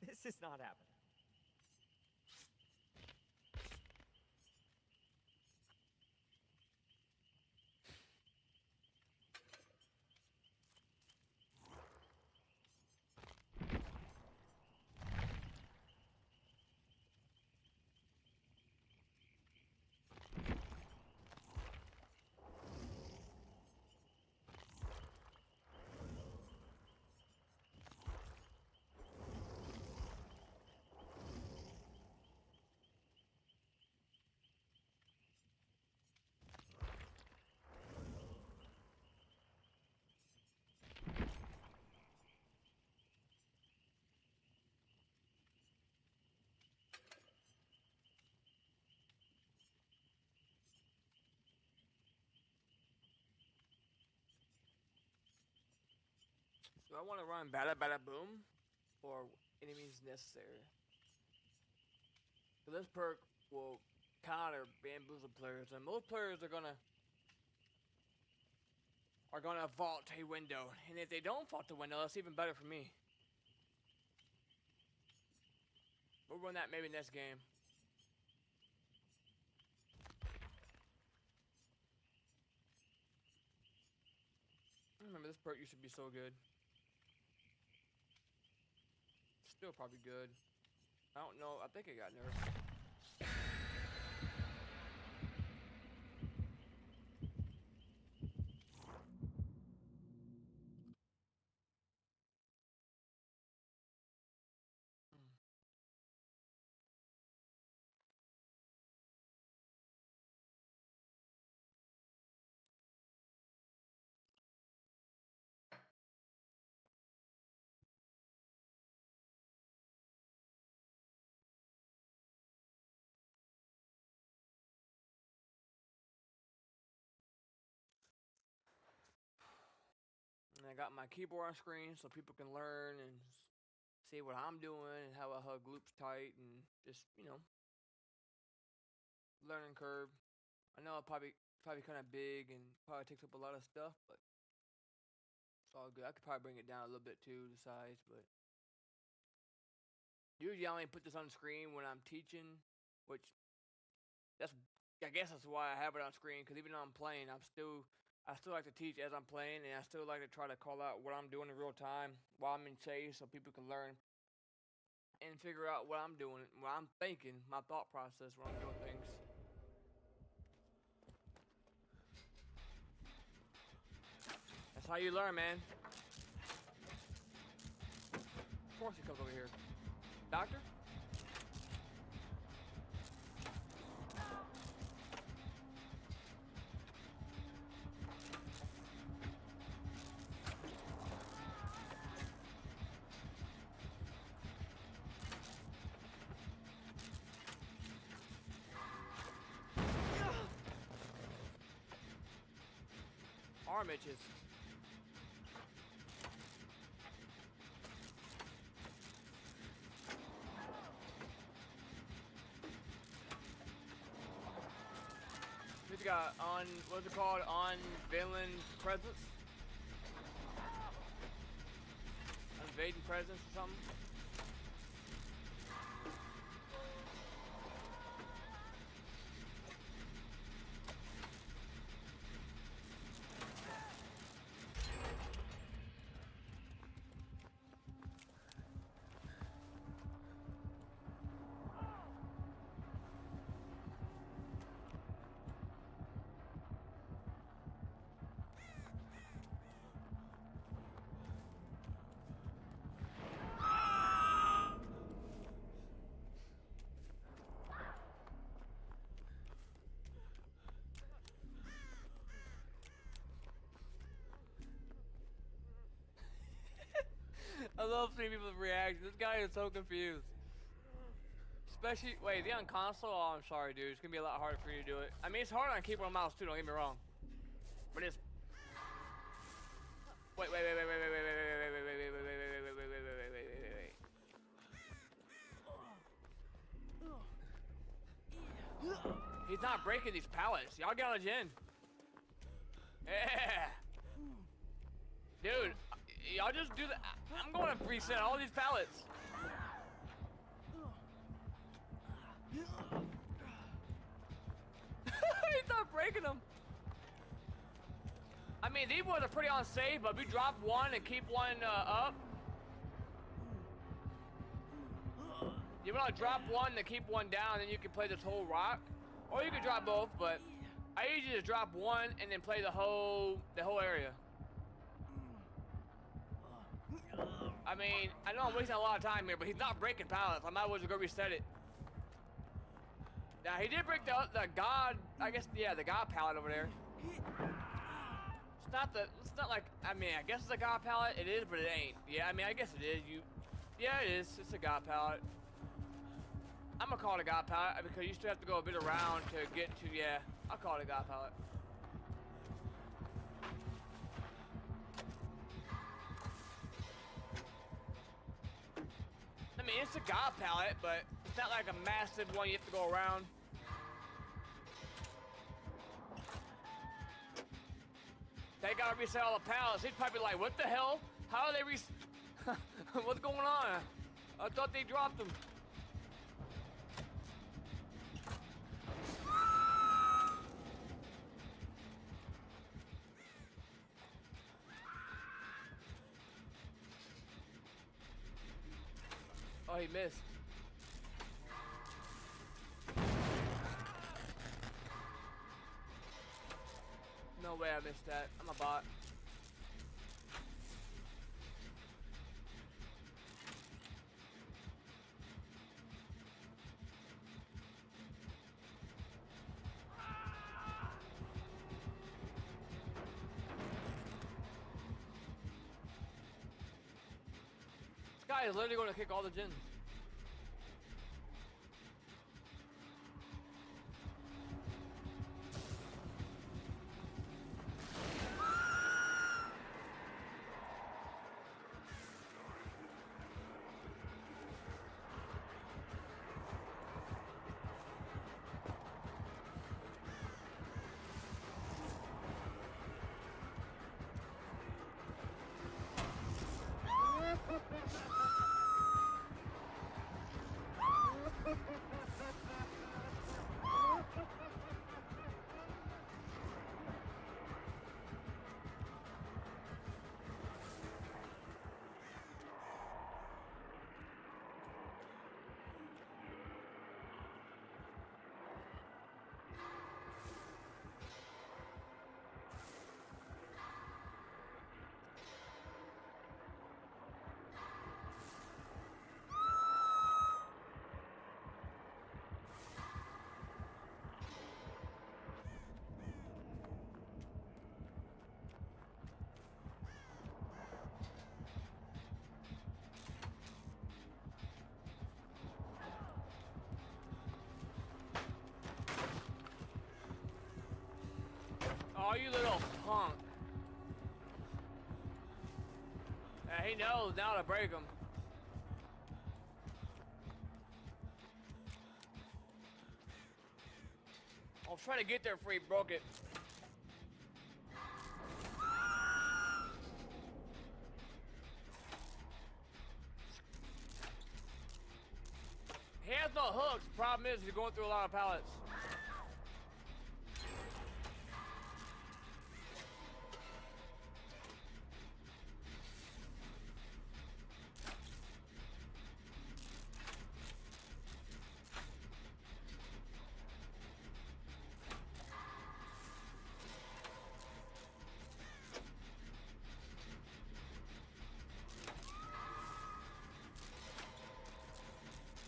This is not happening. Do I want to run bada bada boom or enemies necessary? So this perk will counter bamboozle players, and most players are gonna vault a window, and if they don't vault the window, that's even better for me. We'll run that maybe next game. I remember this perk used to be so good. Still probably good. I don't know. I think it got nerfed. And I got my keyboard on screen so people can learn and see what I'm doing and how I hug loops tight and just, you know, learning curve. I know it probably kind of big and probably takes up a lot of stuff, but it's all good. I could probably bring it down a little bit too, the size, but usually I only put this on the screen when I'm teaching, which I guess that's why I have it on screen, because even though I'm playing, I still like to teach as I'm playing, and I still like to try to call out what I'm doing in real time while I'm in chase so people can learn and figure out what I'm doing, what I'm thinking, my thought process when I'm doing things. That's how you learn, man. Of course he comes over here. Doctor? Arm itches. He's got what's it called? Unveiling presence? Invading presence or something? I love seeing people's reactions. This guy is so confused. Especially, wait, is he on console? Oh, I'm sorry, dude. It's gonna be a lot harder for you to do it. I mean, it's hard on keyboard and mouse too. Don't get me wrong. But it's. Wait. He's not breaking these pallets. Y'all get on the gin. Yeah. Dude, y'all just do that. I'm going to reset all these pallets. He's not breaking them. I mean, these ones are pretty unsafe, but if you drop one and keep one up. You want to drop one to keep one down, then you can play this whole rock. Or you can drop both, but I usually just drop one and then play the whole area. I mean, I know I'm wasting a lot of time here, but he's not breaking pallets. I might as well just go reset it. Now he did break the god, I guess, yeah, the god pallet over there. It's not like, I mean, I guess it's a god pallet. It is, but it ain't. Yeah, I mean, I guess it is. Yeah, it is. It's a god pallet. I'm gonna call it a god pallet because you still have to go a bit around to get to, yeah, I'll call it a god pallet. I mean, it's a god pallet, but it's not like a massive one you have to go around. They gotta reset all the pallets. He's probably like, what the hell? How are they what's going on? I thought they dropped them. Oh, he missed. No way I missed that. I'm a bot. This guy is literally going to kick all the gens. Oh, you little punk. Yeah, he knows now to break him. I was trying to get there before he broke it. He has no hooks. The problem is he's going through a lot of pallets.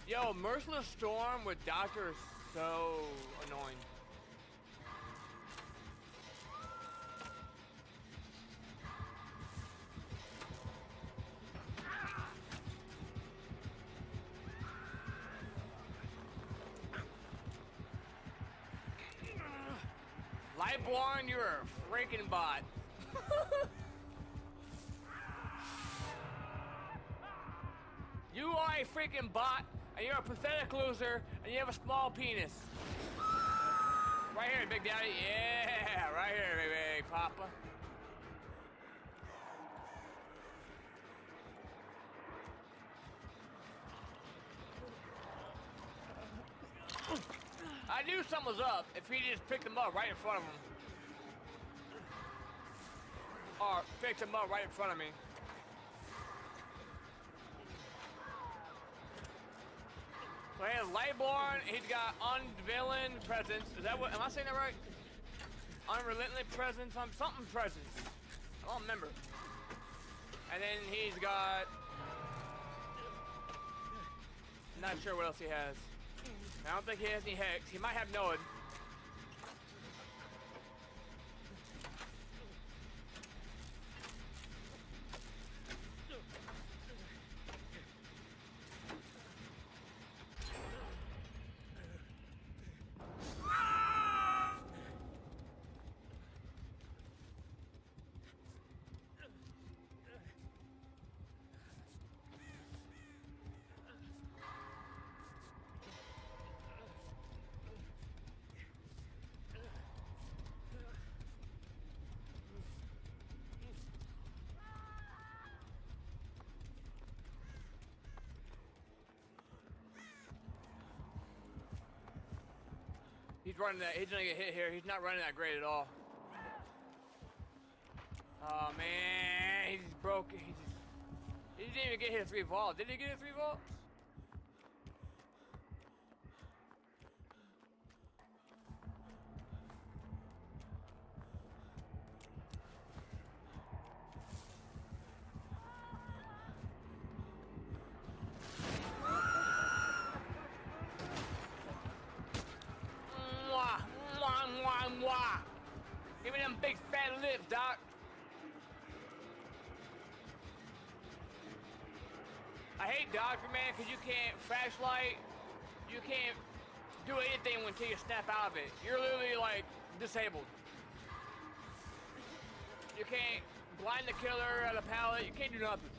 Yo, Merciless Storm with Doctor is so annoying. Lightborn, you're a freaking bot. You are a freaking bot, and you're a pathetic loser, and you have a small penis. Right here, Big Daddy. Yeah, right here, baby, Papa. I knew something was up if he just picked him up right in front of him. Or picked him up right in front of me. So he has Lightborn, he's got Unveiling Presence. Is that what, am I saying that right? Unrelenting Presence, something Presence. I don't remember. And then he's got... Not sure what else he has. I don't think he has any Hex. He might have Node. He's running that. He's gonna get hit here. He's not running that great at all. Oh man, he's broke. He didn't even get hit a 3 vault. Did he get a 3 vault? Give me them big fat lips, Doc. I hate Doctor, man, because you can't flashlight. You can't do anything until you snap out of it. You're literally, like, disabled. You can't blind the killer at a pallet. You can't do nothing.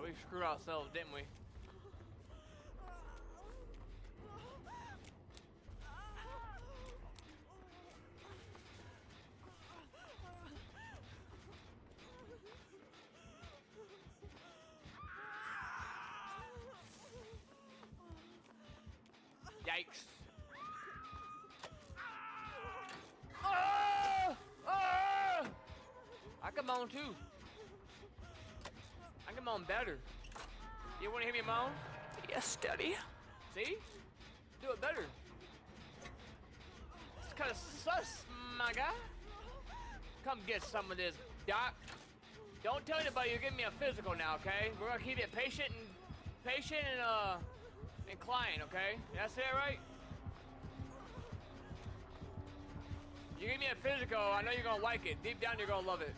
We screwed ourselves, didn't we? Yikes. I can moan too. I can moan better. You want to hear me moan? Yes, Daddy. See? Do it better. It's kind of sus, my guy. Come get some of this, Doc. Don't tell anybody you're giving me a physical now, okay? We're gonna keep it patient and client, okay? Did I say that right? You give me a physical, I know you're gonna like it. Deep down, you're gonna love it.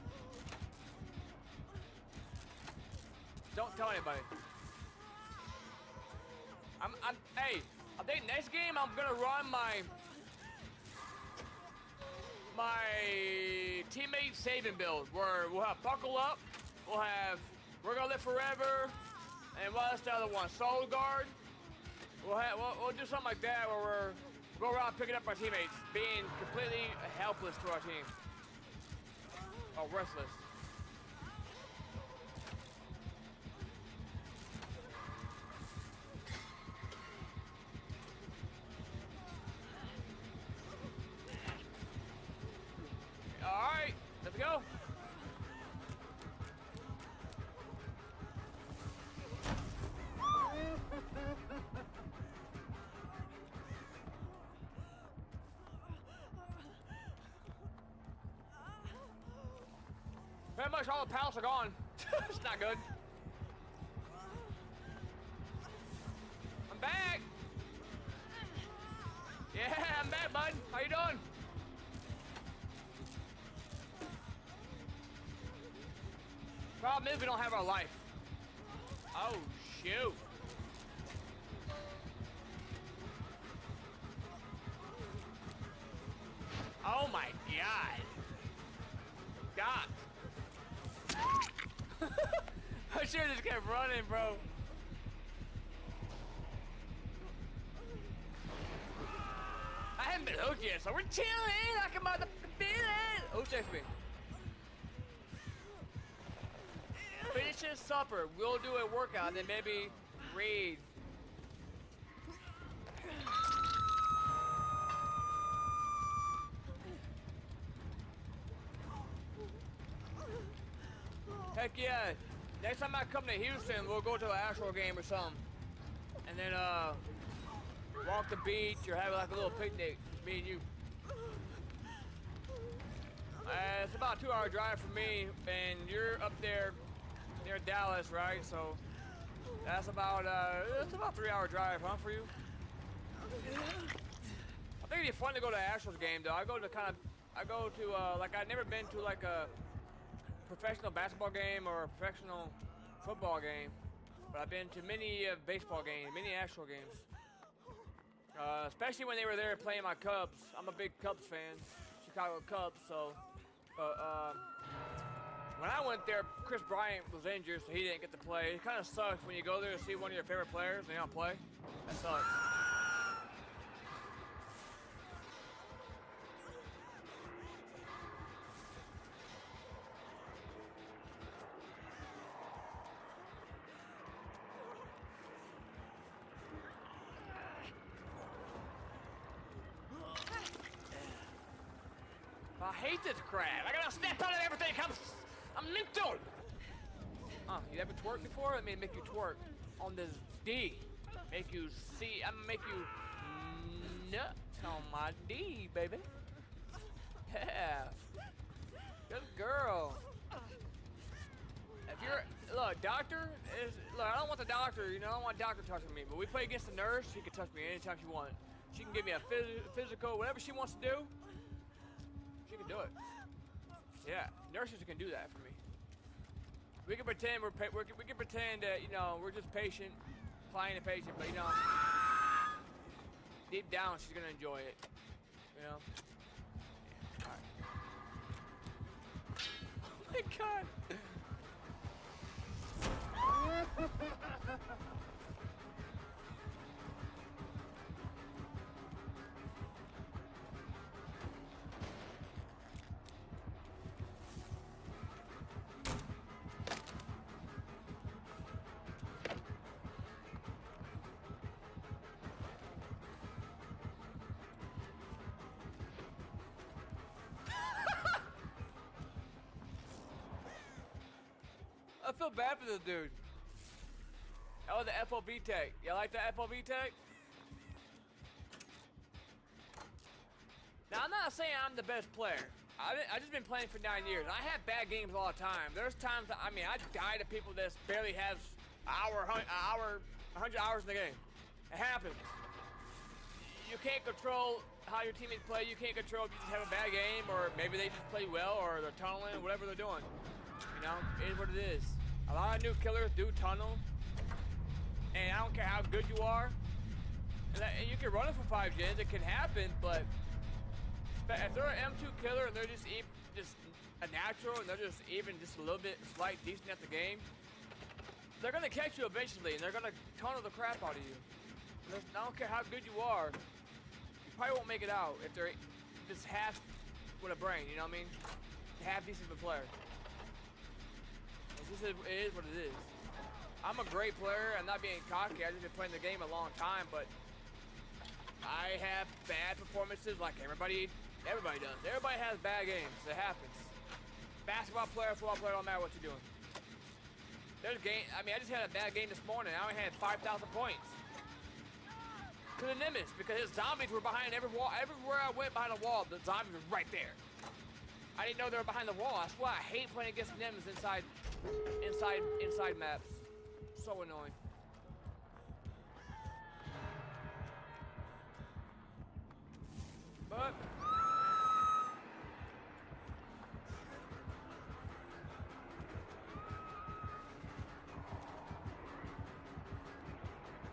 Don't tell anybody. Hey, I think next game I'm gonna run my teammate saving build where we'll have Buckle Up, We're Gonna Live Forever, and what's the other one? Soul Guard. We'll do something like that where we'll go around picking up our teammates, being completely helpless to our team. Or worthless. Alright, let's go. Pretty much all the pallets are gone. It's not good. I'm back. Yeah, I'm back, bud. How you doing? Problem is we don't have our life. Oh, shoot. Oh my God. God. I should've just kept running, bro. I haven't been hooked yet, so we're chilling. I can motherfucking feel it. Oh, text me. Finish his supper. We'll do a workout, then maybe raid. Heck yeah. Next time I come to Houston, we'll go to an actual game or something. And then, walk the beach or have like a little picnic, me and you. It's about a 2-hour drive for me, and you're up there near Dallas, right? So that's about it's about a 3-hour drive, huh, for you? I think it'd be fun to go to an Astros game, though. I go to like I've never been to like a professional basketball game or a professional football game, but I've been to many baseball games, many Astros games. Especially when they were there playing my Cubs. I'm a big Cubs fan, Chicago Cubs. So, when I went there, Chris Bryant was injured, so he didn't get to play. It kind of sucks when you go there to see one of your favorite players and they don't play. That sucks. I hate this crap. I gotta snap out of everything. I'm mental. You ever twerked before? Let me make you twerk on this D. Make you see. I'm gonna make you nut on my D, baby. Yeah. Good girl. If you're doctor is I don't want the doctor. You know, I don't want doctor touching me. But we play against the nurse. She can touch me anytime she wants. She can give me a physical, whatever she wants to do. She can do it. Yeah, nurses can do that for me. We can pretend we can pretend that we're just patient, playing a patient, but deep down she's gonna enjoy it. You know. Yeah. All right. Oh my God. I feel bad for this dude. Oh, the FOB tech. You like the FOB tech? Now, I'm not saying I'm the best player. I just been playing for 9 years. I have bad games all the time. There's times that, I die to people that barely have 100 hours in the game. It happens. You can't control how your teammates play. You can't control if you just have a bad game, or maybe they just play well, or they're tunneling, whatever they're doing. It is what it is. A lot of new killers do tunnel, and I don't care how good you are. And you can run it for 5 gens, it can happen, but if they're an M2 killer and they're just a natural and they're just even just a little bit decent at the game, they're gonna catch you eventually, and they're gonna tunnel the crap out of you. I don't care how good you are, you probably won't make it out if they're just half with a brain, you know what I mean? Half decent of a player. It is what it is. I'm a great player. I'm not being cocky. I've just been playing the game a long time, but I have bad performances like everybody does. Everybody has bad games. It happens. Basketball player, football player, don't matter what you're doing. I just had a bad game this morning. I only had 5,000 points. To the Nimbus, because his zombies were behind every wall. Everywhere I went behind a wall, the zombies were right there. I didn't know they were behind the wall. That's why I hate playing against nems inside maps. So annoying. But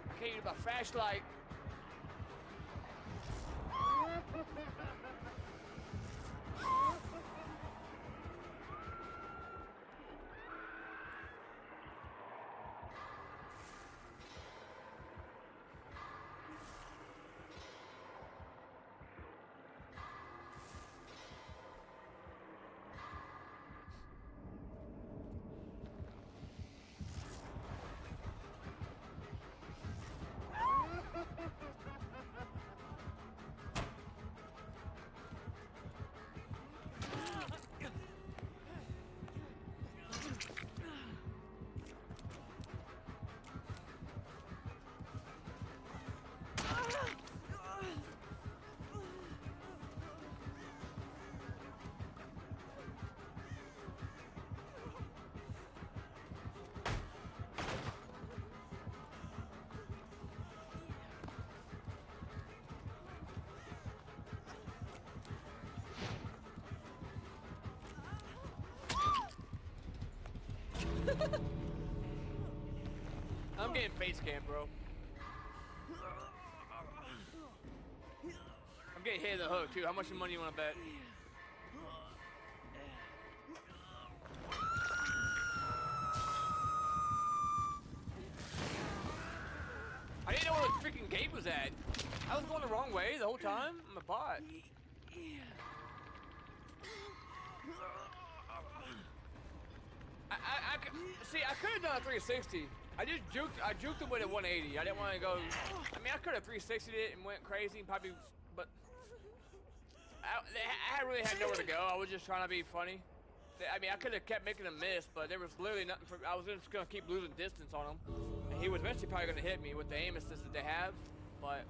I can't use my flashlight. I'm getting face cam, bro. I'm getting hit in the hook too. How much money you want to bet? I didn't know where the freaking gate was at. I was going the wrong way the whole time. I'm a bot. See, I could have done a 360. I juked him with a 180. I didn't want to go. I mean, I could have 360'd it and went crazy, probably, but I really had nowhere to go. I was just trying to be funny. I mean, I could have kept making a miss, but there was literally nothing for. I was just gonna keep losing distance on him, and he was eventually probably gonna hit me with the aim assist that they have. But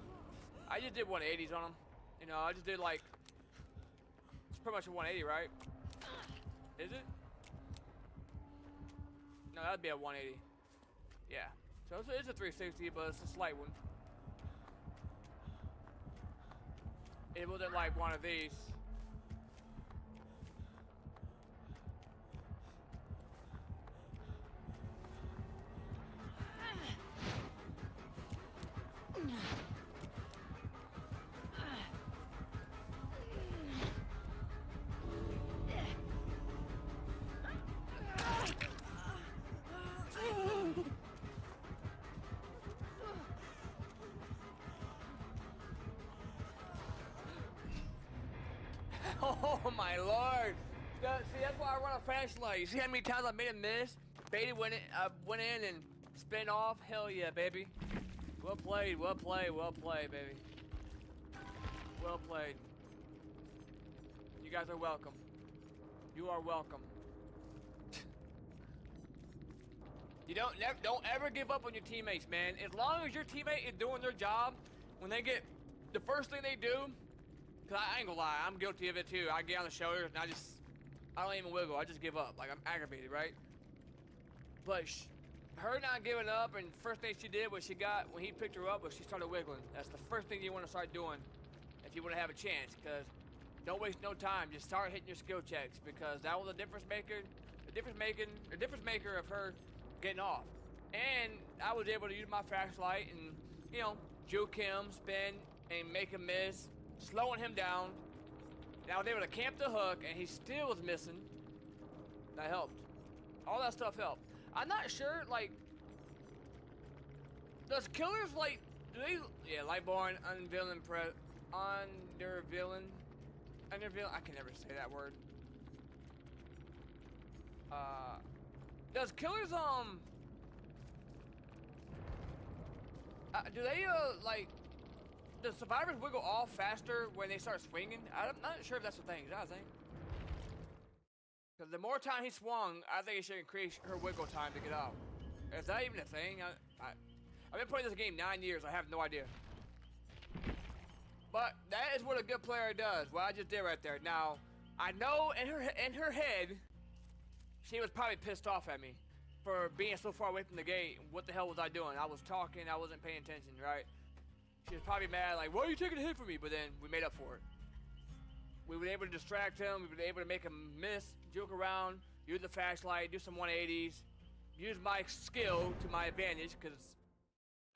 I just did 180s on him. You know, I just did like. It's pretty much a 180, right? Is it? No, that'd be a 180. Yeah. So it's a 360, but it's a slight one. It wasn't like one of these. Oh my lord! See, that's why I run a flashlight. You see how many times I made a miss? Baited when I went in and spin off. Hell yeah, baby. Well played, well played, well played, baby. Well played. You guys are welcome. You are welcome. You don't ever give up on your teammates, man. As long as your teammate is doing their job, when they get the first thing they do. Cause I ain't gonna lie, I'm guilty of it too. I get on the shoulders and I don't even wiggle. I just give up. Like I'm aggravated, right? But her not giving up, and first thing she did was when he picked her up, was she started wiggling. That's the first thing you want to start doing if you want to have a chance. Cause don't waste no time. Just start hitting your skill checks, because that was the difference maker. The difference maker of her getting off. And I was able to use my flashlight and juke him, spin, and make him miss. Slowing him down. Now I was able to camp the hook, and he still was missing. That helped. All that stuff helped. I'm not sure, like, does killers, like, do they, yeah, Lightborn, unveiling, underveiling, I can never say that word. Does killers, do they, like, does survivors wiggle off faster when they start swinging? I'm not sure if that's the thing. Is that a thing? Because the more time he swung, I think it should increase her wiggle time to get out. Is that even a thing? I've been playing this game 9 years. I have no idea. But that is what a good player does. What I just did right there. Now, I know in her head, she was probably pissed off at me for being so far away from the gate. What the hell was I doing? I was talking, I wasn't paying attention, right? She was probably mad, like, why are you taking a hit from me? But then we made up for it. We were able to distract him, we were able to make him miss, juke around, use the flashlight, do some 180s, use my skill to my advantage, because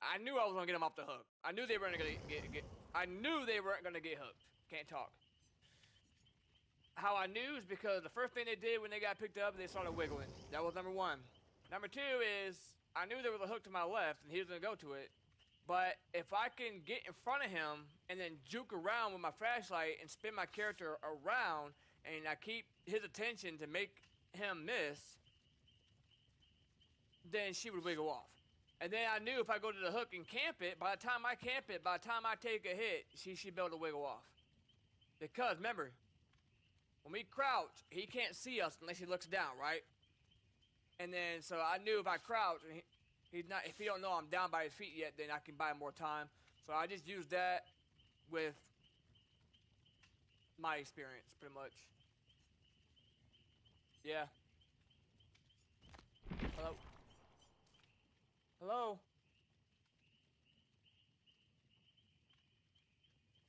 I knew I was gonna get him off the hook. I knew they weren't gonna get hooked. Can't talk. How I knew is because the first thing they did when they got picked up, they started wiggling. That was number one. Number two is, I knew there was a hook to my left, and he was gonna go to it. But if I can get in front of him and then juke around with my flashlight and spin my character around, and I keep his attention to make him miss, then she would wiggle off. And then I knew if I go to the hook and camp it, by the time I camp it, by the time I take a hit, she should be able to wiggle off. Because remember, when we crouch, he can't see us unless he looks down, right? And then so I knew if I crouch and he's not, if he don't know I'm down by his feet yet, then I can buy more time. So I just used that with my experience, pretty much. Yeah. Hello? Hello?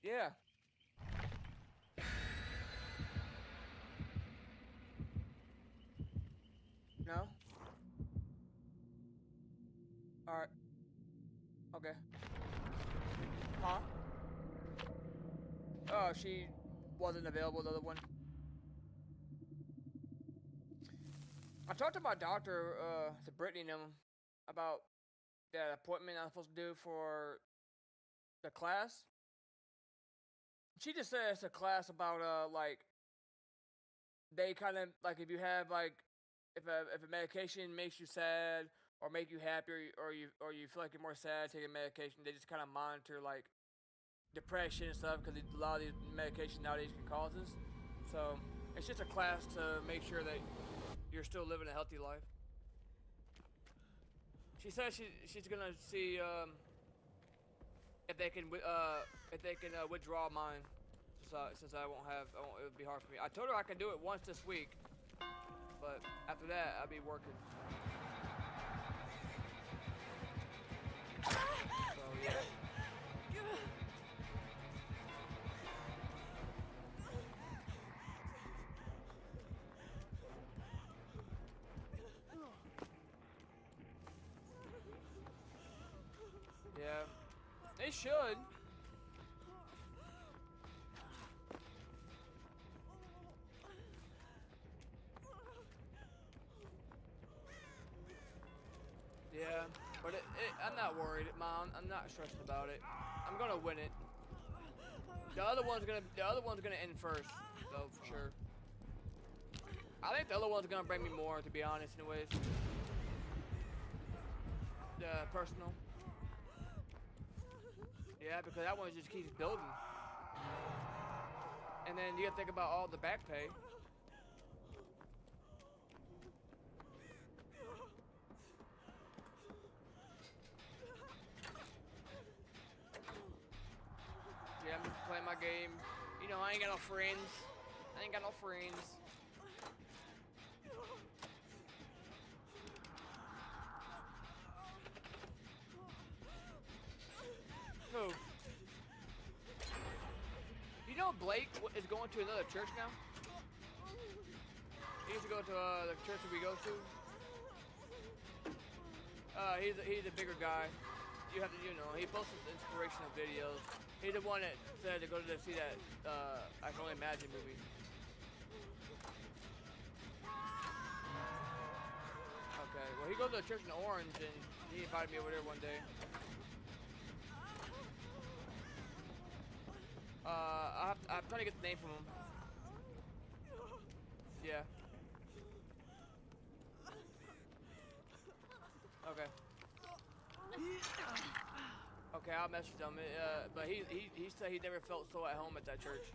Yeah. No? Alright. Okay. Huh? Oh, she wasn't available, the other one. I talked to my doctor, to Brittany and them, about that appointment I'm supposed to do for the class. She just said it's a class about, like, they kind of, like, if you have, like, if a medication makes you sad, or make you happy, or you feel like you're more sad taking medication, they just kind of monitor, like, depression and stuff, because a lot of these medications nowadays can cause this. So it's just a class to make sure that you're still living a healthy life. She says she's gonna see if they can withdraw mine, since I won't have, it would be hard for me. I told her I can do it once this week, but after that I'll be working. So yeah. Yeah, they should. Yeah, but I'm not worried, Mom. I'm not stressed about it. I'm gonna win it. The other one's gonna end first, though, for sure. I think the other one's gonna bring me more, to be honest, anyways. Personal. Yeah, because that one just keeps building. And then you gotta think about all the back pay. Yeah, I'm just playing my game. You know, I ain't got no friends. Who? You know Blake is going to another church now? He used to go to the church that we go to. He's a bigger guy. You have to, he posts inspirational videos. He's the one that said to go to see that I Can Only Imagine movie. Okay, well he goes to a church in Orange, and he invited me over there one day. I'm trying to get the name from him. Yeah. Okay. Okay, I'll message him. But he said he never felt so at home at that church.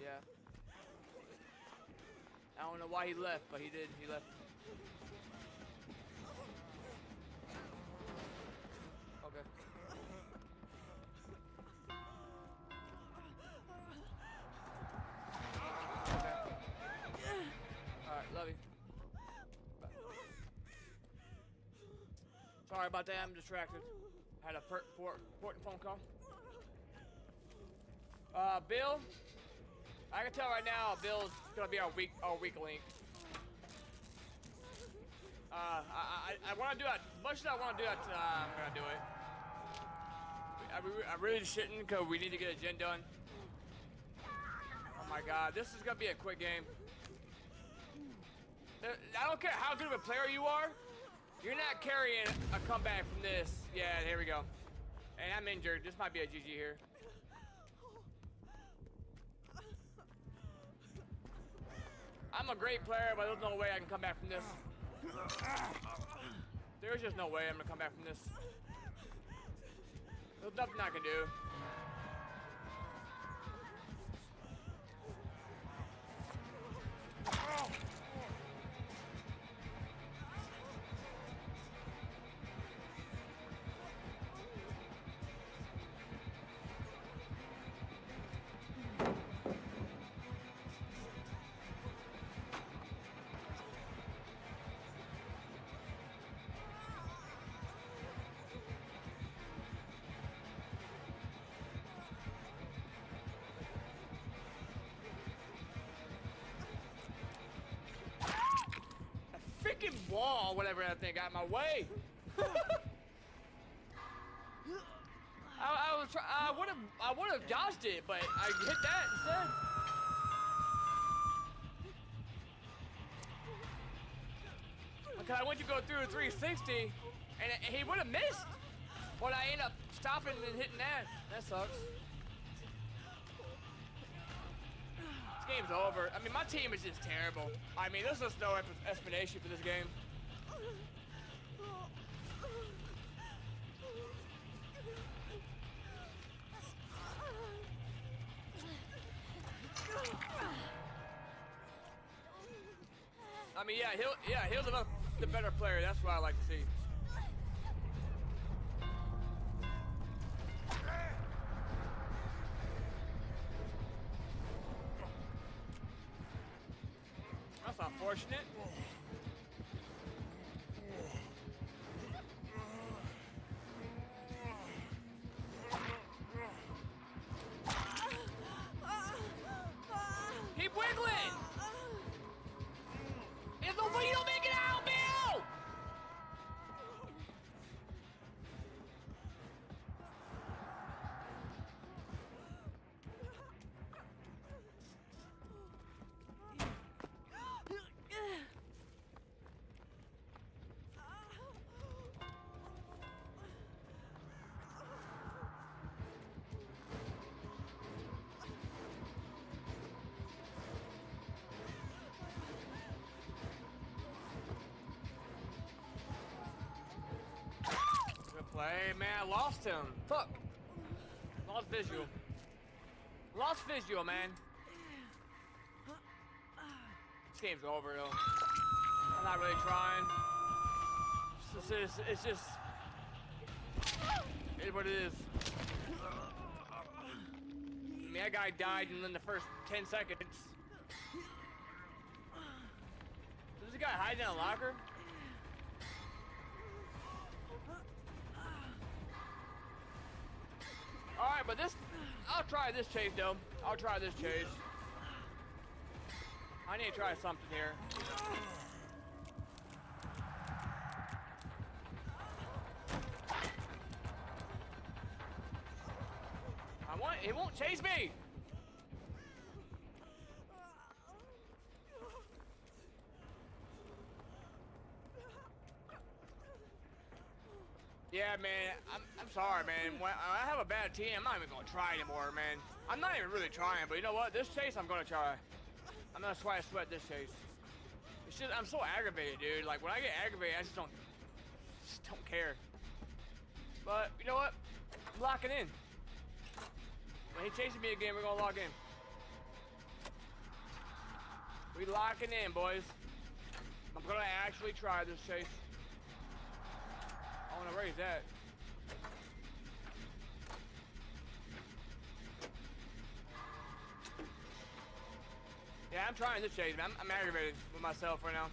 Yeah. I don't know why he left, but he did. He left. Okay. Sorry about that, I'm distracted. Had a important phone call. Bill, I can tell right now Bill's gonna be our weak link. I want to do it. Much as I want to do it, I'm gonna do it. I really shouldn't, because we need to get a gen done. Oh my god, this is gonna be a quick game. I don't care how good of a player you are, you're not carrying a comeback from this. Yeah, here we go. And I'm injured. This might be a GG here. I'm a great player, but there's no way I can come back from this. There's just no way I'm gonna come back from this. There's nothing I can do. Wall, whatever that thing got in my way. I would have dodged it, but I hit that instead. Because I went to go through 360, and he would have missed, but I ended up stopping and hitting that. That sucks. This game's over. I mean, my team is just terrible. I mean, there's just no explanation for this game. I mean, he'll develop the better player. That's what I like to see. That's unfortunate. Keep wiggling. If the way you don't make it out, Bill! Play, man, I lost him. Fuck. Lost visual. Lost visual, man. This game's over, though. I'm not really trying. It's just it's what it is. I mean, that guy died in the first 10 seconds. Is this guy hiding in a locker? Alright, but I'll try this chase, though. I'll try this chase. I need to try something here. It won't chase me! Yeah, man, I'm sorry, man. When I have a bad team, I'm not even gonna try anymore, man. I'm not even really trying, but you know what? This chase, I'm gonna try. I'm gonna try to sweat this chase. It's just, I'm so aggravated, dude. Like, when I get aggravated, I just don't care. But, you know what? I'm locking in. When he chases me again, we're gonna lock in. We locking in, boys. I'm gonna actually try this chase. I wanna raise that. Yeah, I'm trying this chase, man. I'm aggravated with myself right now.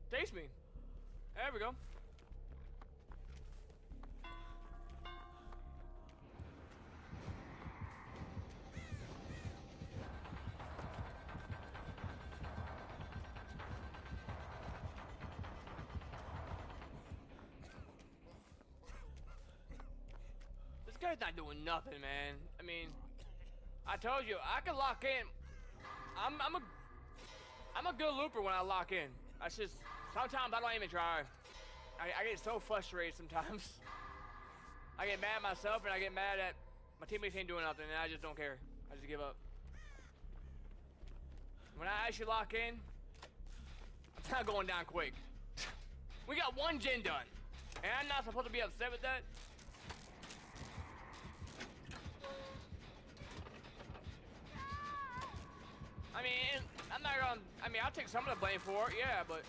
Chase me. There we go. This guy's not doing nothing, man. I mean, I told you I can lock in. I'm a good looper when I lock in. That's just sometimes I don't even try. I get so frustrated sometimes. I get mad at myself and I get mad at my teammates ain't doing nothing and I just don't care. I just give up. When I actually lock in, it's not going down quick. We got one gen done, and I'm not supposed to be upset with that. I mean, I'm not gonna. I mean, I'll take some of the blame for it, yeah, but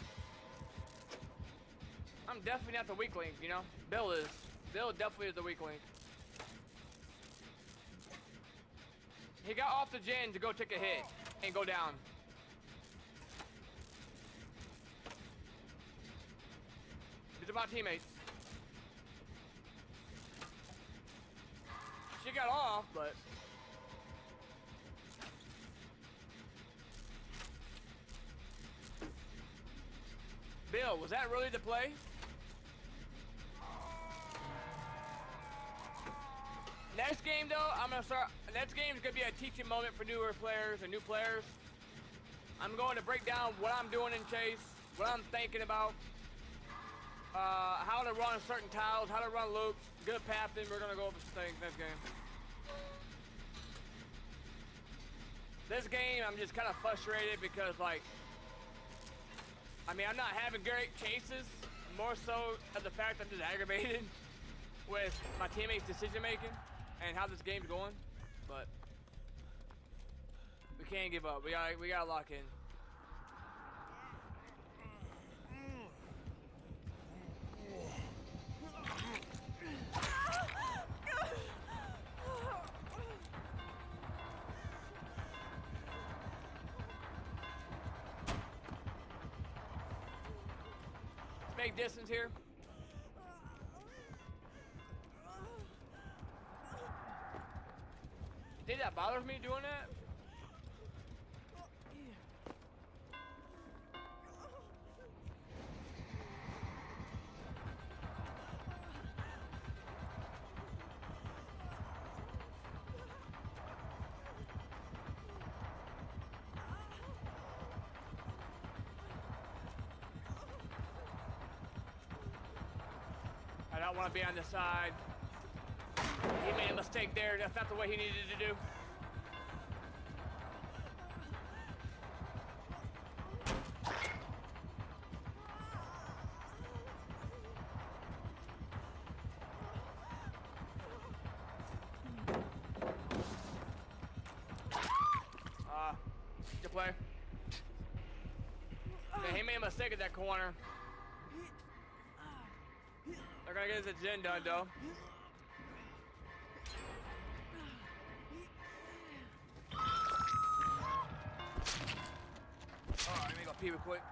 I'm definitely not the weak link, you know. Bill is. Bill definitely is the weak link. He got off the gen to go take a hit and go down. These are my teammates. She got off, but Bill, was that really the play? Next game though, I'm gonna start. Next game is gonna be a teaching moment for newer players and new players. I'm going to break down what I'm doing in chase, what I'm thinking about, how to run certain tiles, how to run loops, good pathing. We're gonna go over some things next game. This game, I'm just kind of frustrated because, like, I mean, I'm not having great chases. More so of the fact I'm just aggravated with my teammates' decision making and how this game's going. But we can't give up. We gotta lock in. Make distance here. Think that bothers me doing that? I don't want to be on the side. He made a mistake there. That's not the way he needed to do. Good play. Yeah, he made a mistake at that corner. They're gonna get his gen done, though. Alright, let me go pee real quick.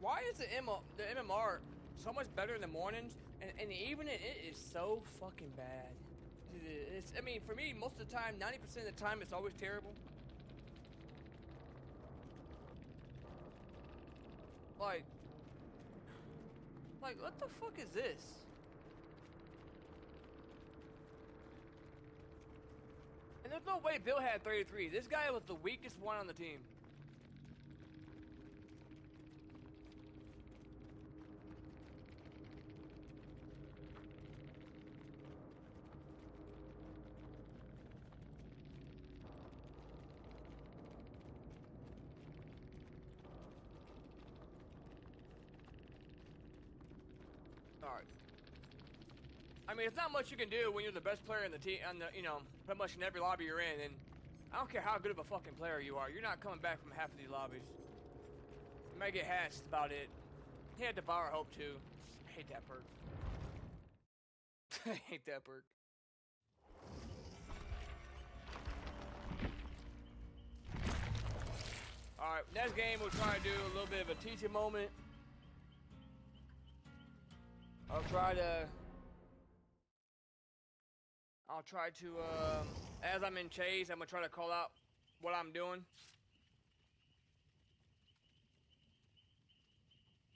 Why is the MMR so much better in the mornings, and in the evening it is so fucking bad. It's, I mean, for me, most of the time, 90% of the time, it's always terrible. Like, what the fuck is this? And there's no way Bill had 33. This guy was the weakest one on the team. Alright. I mean, it's not much you can do when you're the best player in the team, you know, pretty much in every lobby you're in, and I don't care how good of a fucking player you are, you're not coming back from half of these lobbies. You might get hatched, that's about it. He had Devour Hope too. I hate that perk. I hate that perk. Alright, next game we'll try to do a little bit of a teaching moment. I'll try to, as I'm in chase, I'm gonna try to call out what I'm doing.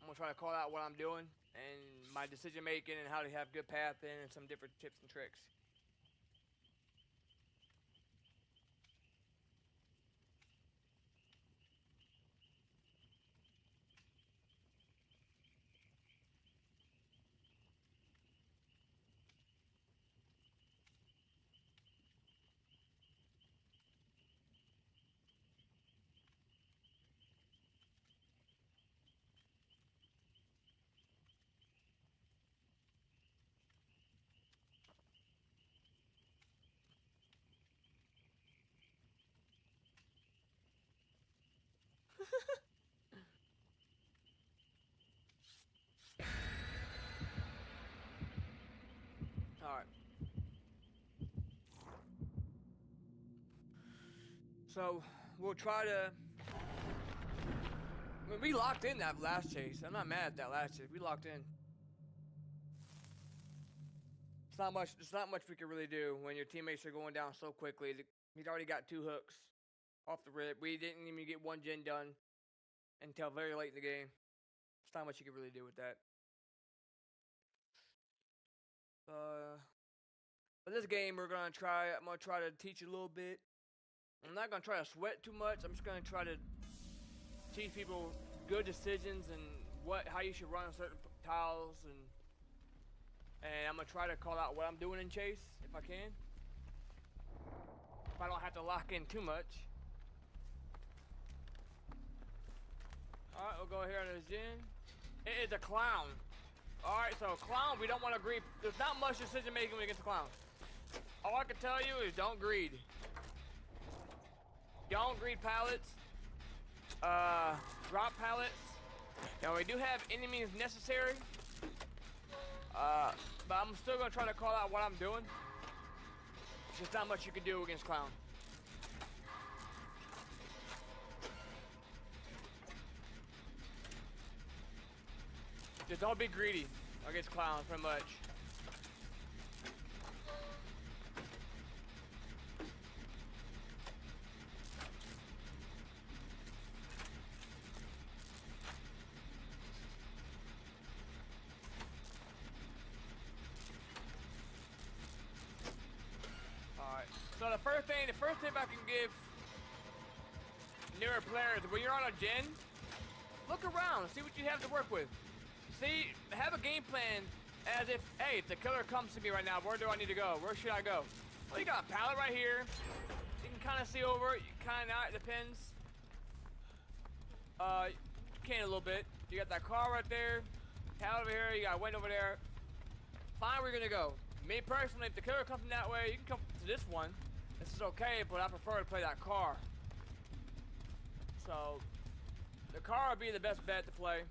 I'm gonna try to call out what I'm doing and my decision making and how to have good pathing and some different tips and tricks. Alright. So, we'll try to... I mean, we locked in that last chase. I'm not mad at that last chase. We locked in. There's not much we can really do when your teammates are going down so quickly. He's already got 2 hooks off the rip. We didn't even get 1 gen done until very late in the game. There's not much you can really do with that. But this game I'm gonna try to teach you a little bit. I'm not gonna try to sweat too much. I'm just gonna try to teach people good decisions and how you should run certain tiles, and I'm gonna try to call out what I'm doing in chase if I can. If I don't have to lock in too much. Alright, we'll go here on this gen. It is a clown. Alright, so clown, we don't want to greed. There's not much decision making against the clown. All I can tell you is don't greed. Don't greed pallets. Drop pallets. Now we do have enemies necessary. But I'm still gonna try to call out what I'm doing. There's just not much you can do against clown. Just don't be greedy against clown pretty much. Alright. So the first tip I can give newer players, when you're on a gen, look around, see what you have to work with. See, have a game plan as if, hey, if the killer comes to me right now, where do I need to go? Where should I go? Well, you got a pallet right here. You can kind of see over it. You kind of not. It depends. You can a little bit. You got that car right there. Pallet over here. You got a window over there. Find where you're going to go. Me personally, if the killer comes from that way, you can come to this one. This is okay, but I prefer to play that car. So, the car would be the best bet to play.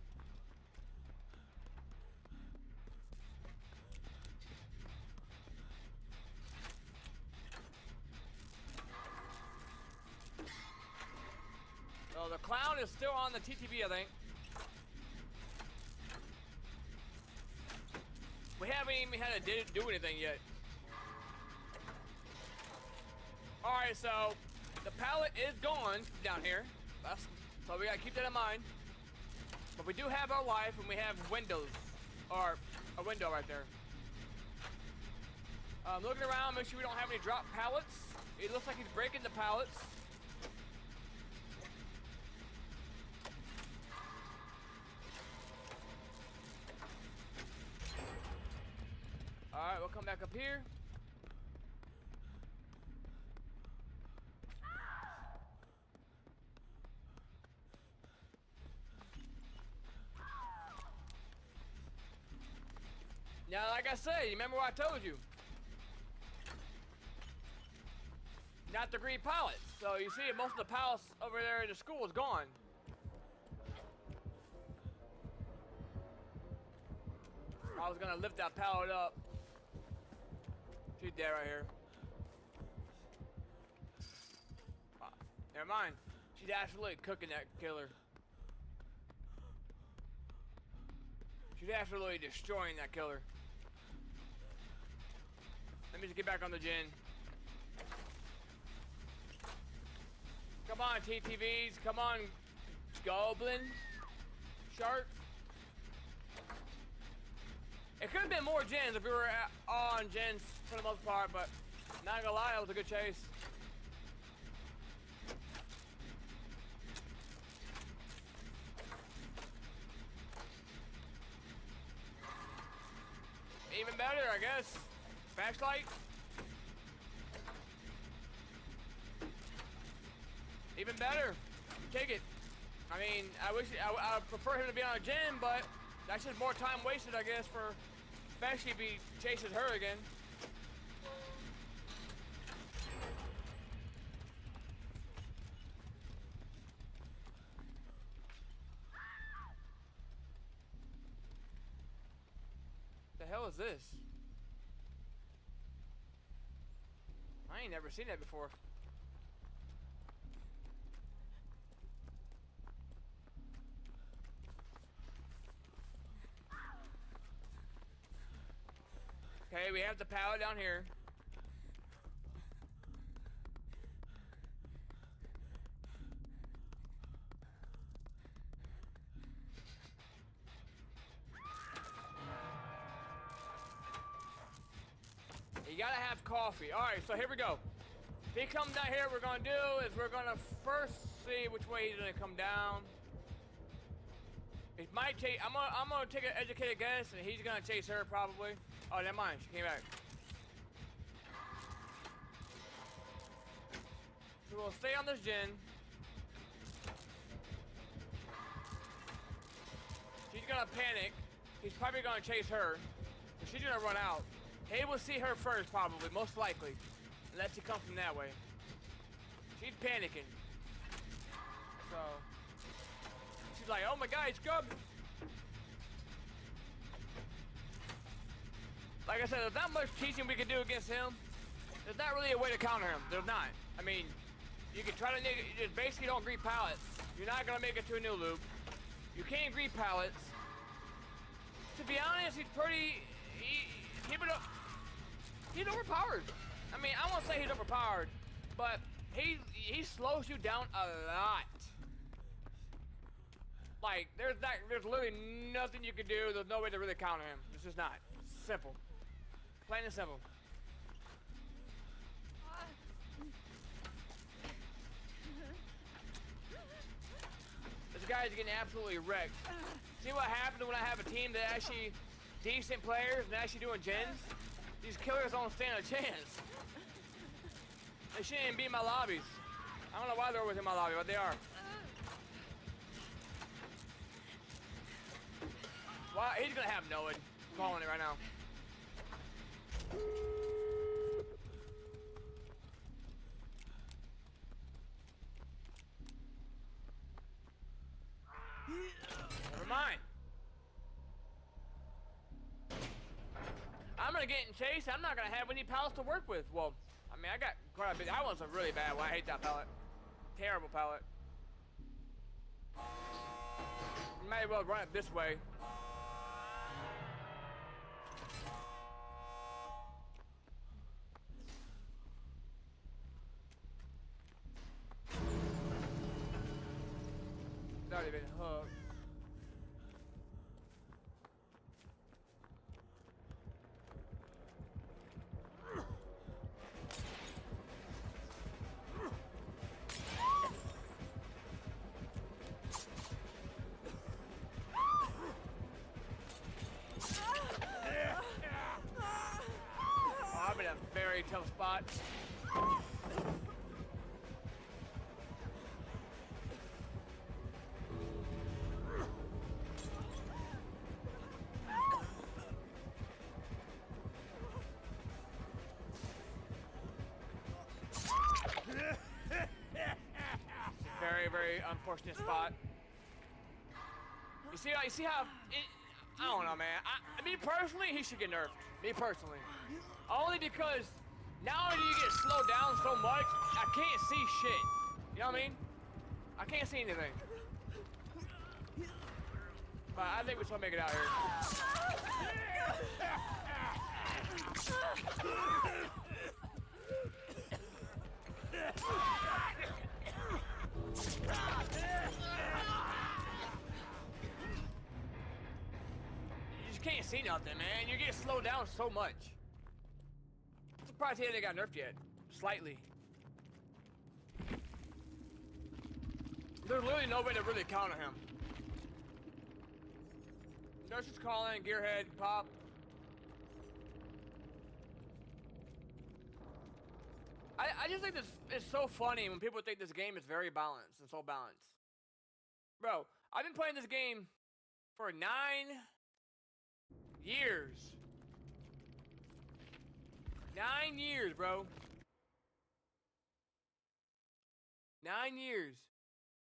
So the clown is still on the TTV, I think. We haven't even had to do anything yet. Alright, so the pallet is gone down here. So we gotta keep that in mind. But we do have our life and we have windows. Or a window right there. Looking around, make sure we don't have any drop pallets. It looks like he's breaking the pallets. Alright, we'll come back up here. Now, like I said, you remember what I told you? Not the green pallets. So you see most of the pallets over there in the school is gone. I was gonna lift that pallet up. She's dead right here. Never mind. She's absolutely cooking that killer. She's absolutely destroying that killer. Let me just get back on the gin. Come on, TTVs. Come on, Goblin. Shark. It could have been more gens if we were on gens for the most part, but not gonna lie, that was a good chase. Even better, I guess. Flashlight. Even better. Take it. I mean, I prefer him to be on a gen, but that's just more time wasted, I guess, for especially if he chases her again. The hell is this? I ain't never seen that before. Okay, we have the pallet down here. You gotta have coffee. Alright, so here we go. If he comes down here, what we're gonna do is we're gonna first see which way he's gonna come down. It might take, I'm gonna take an educated guess and he's gonna chase her probably. Oh, never mind, she came back. So we'll stay on this gen. She's gonna panic. He's probably gonna chase her. So she's gonna run out. He will see her first probably, most likely. Unless he comes from that way. She's panicking. So she's like, oh my god, he's coming. Like I said, there's not much teaching we can do against him. There's not really a way to counter him. There's not. I mean, you can try to just basically don't greet pallets. You're not gonna make it to a new loop. You can't greet pallets. To be honest, he's pretty. He's overpowered. I mean, I won't say he's overpowered, but he slows you down a lot. Like there's literally nothing you can do. There's no way to really counter him. It's just not simple. Plain and simple. This guy's getting absolutely wrecked. See what happens when I have a team that actually decent players and actually doing gens? These killers don't stand a chance. They shouldn't even be in my lobbies. I don't know why they're always in my lobby, but they are. Wow, he's gonna have Noah calling it right now. Never mind. I'm gonna get in chase. I'm not gonna have any pallets to work with. Well, I mean, I got quite a bit. That one's a really bad one. I hate that pallet. Terrible pallet. You might as well run it this way. already been hooked. Oh, I'm in a very tough spot. Very unfortunate spot. You see how I don't know, man. Me personally, he should get nerfed. Me personally, only because now that you get slowed down so much, I can't see shit. You know what I mean? I can't see anything. But I think we still make it out here. You just can't see nothing, man. You get slowed down so much. I'm surprised he hasn't got nerfed yet. Slightly. There's literally no way to really counter him. Nurse is calling, Gearhead, pop. I just think this is so funny when people think this game is very balanced and so balanced. Bro, I've been playing this game for 9 years. 9 years, bro. 9 years.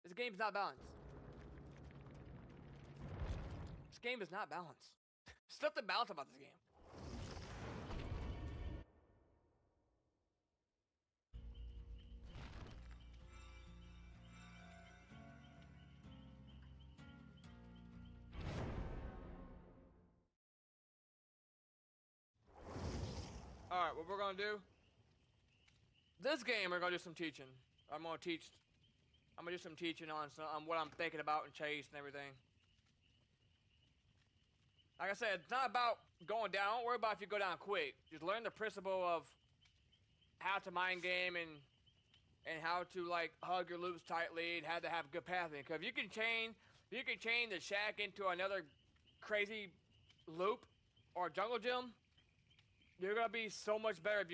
This game's not balanced. This game is not balanced. There's nothing balanced about this game. Alright, what we're gonna do? This game, we're gonna do some teaching. I'm gonna do some teaching on what I'm thinking about and chase and everything. Like I said, it's not about going down. Don't worry about if you go down quick. Just learn the principle of how to mind game and how to like hug your loops tightly and how to have good pathing. Because if you can chain the shack into another crazy loop or jungle gym, you're gonna be so much better if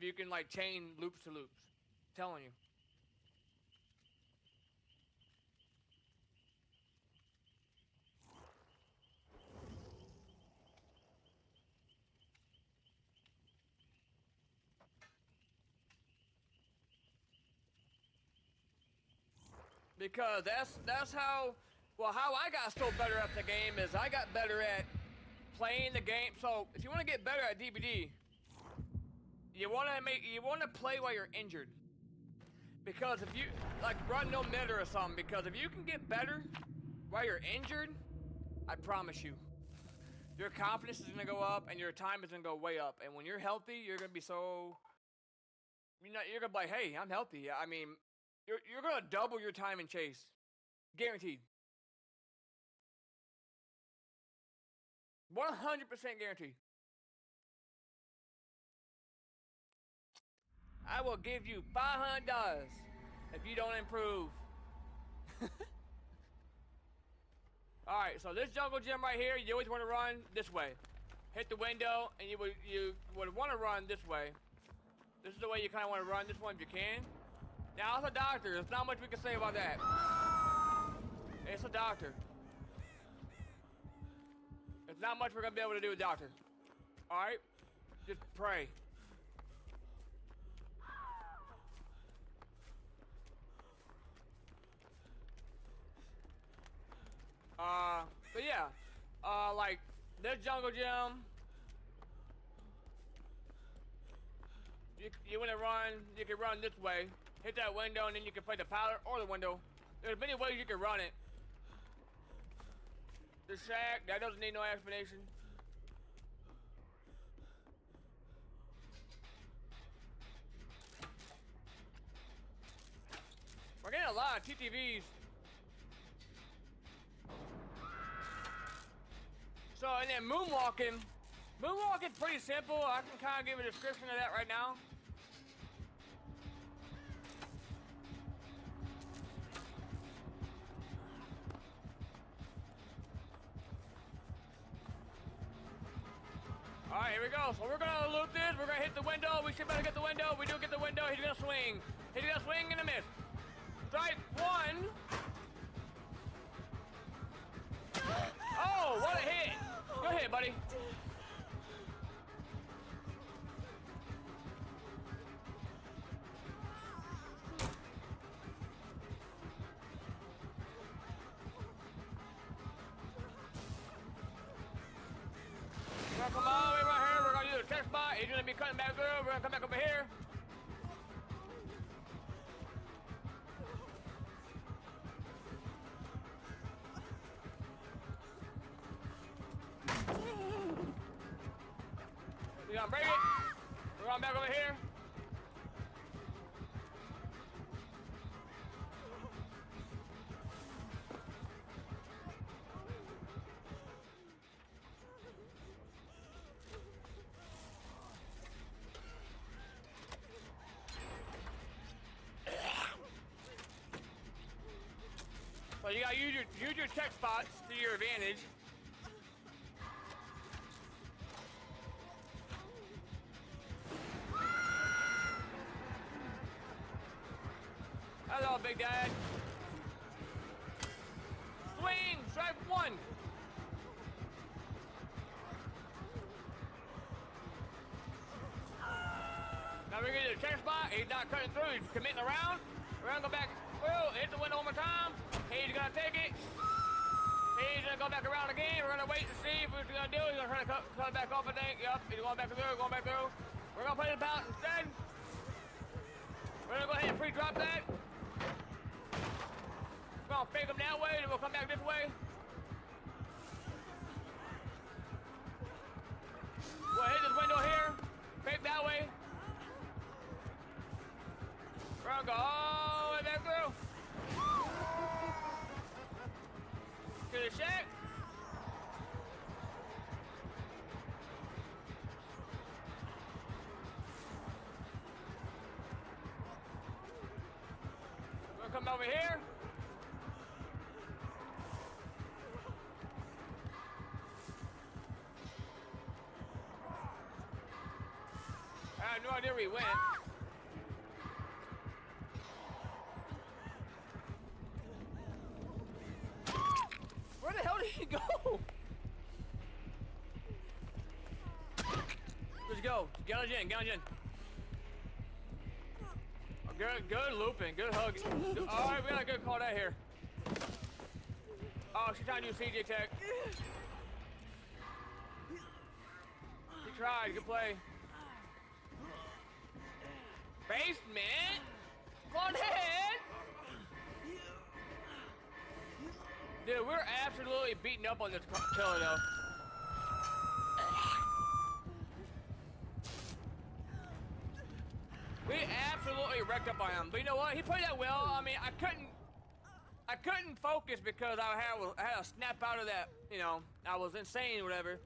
you can like chain loops to loops. I'm telling you. Because that's how I got so better at the game is I got better at playing the game. So if you want to get better at DBD, you want to play while you're injured. Because if you like run no mid or something, because if you can get better while you're injured, I promise you, your confidence is gonna go up and your time is gonna go way up. And when you're healthy, you're gonna be so you're gonna be like, hey, I'm healthy. I mean, you're gonna double your time in chase, guaranteed. 100% guaranteed. I will give you $500 if you don't improve. Alright, so this jungle gym right here, you always want to run this way. Hit the window, and you would want to run this way. This is the way you kind of want to run this one if you can. Now, it's a doctor. There's not much we can say about that. It's a doctor. There's not much we're going to be able to do with doctor. Alright? Just pray. But yeah. Like, this jungle gym. You want to run, you can run this way. Hit that window, and then you can play the powder or the window. There's many ways you can run it. The shack, that doesn't need no explanation. We're getting a lot of TTVs. So, and then moonwalking. Moonwalking's pretty simple. I can kind of give a description of that right now. Alright, here we go. So we're gonna loop this. We're gonna hit the window. We should better get the window. We do get the window. He's gonna swing. He's gonna swing and a miss. Strike one. Oh, what a hit. Go ahead, buddy. We're gonna come all the way right here. We're gonna do the check spot. He's gonna be cutting back through. We're gonna come back over here. We're gonna break it. We're going back over here. So you gotta use your check spots to your advantage. Hello, Big Dad. Swing, strike one. Now we're gonna do the check spot. He's not cutting through. He's committing around. We're gonna go back. Well, hit the window one more time. He's gonna take it. He's gonna go back around again. We're gonna wait to see what he's gonna do. He's gonna try to cut it back off, I think. Yep, he's going back through, going back through. We're gonna play the pout instead. We're gonna go ahead and pre-drop that. We're gonna fake him that way, then we'll come back this way. We'll hit this window here. Fake that way. We're gonna go all the way back through. To the shack. We're gonna come over here. I have no idea where he went. Where the hell did he go? Let's go. Get on in, get on in. Good looping, good hug. Alright, we got a good call that here. Oh, she's trying to do CJ tech. He tried, good play. Basement? Go ahead! Dude, we're absolutely beating up on this killer though. We absolutely wrecked up on him. But you know what? He played that well. I mean, I couldn't focus because I had a snap out of that, you know, I was insane or whatever.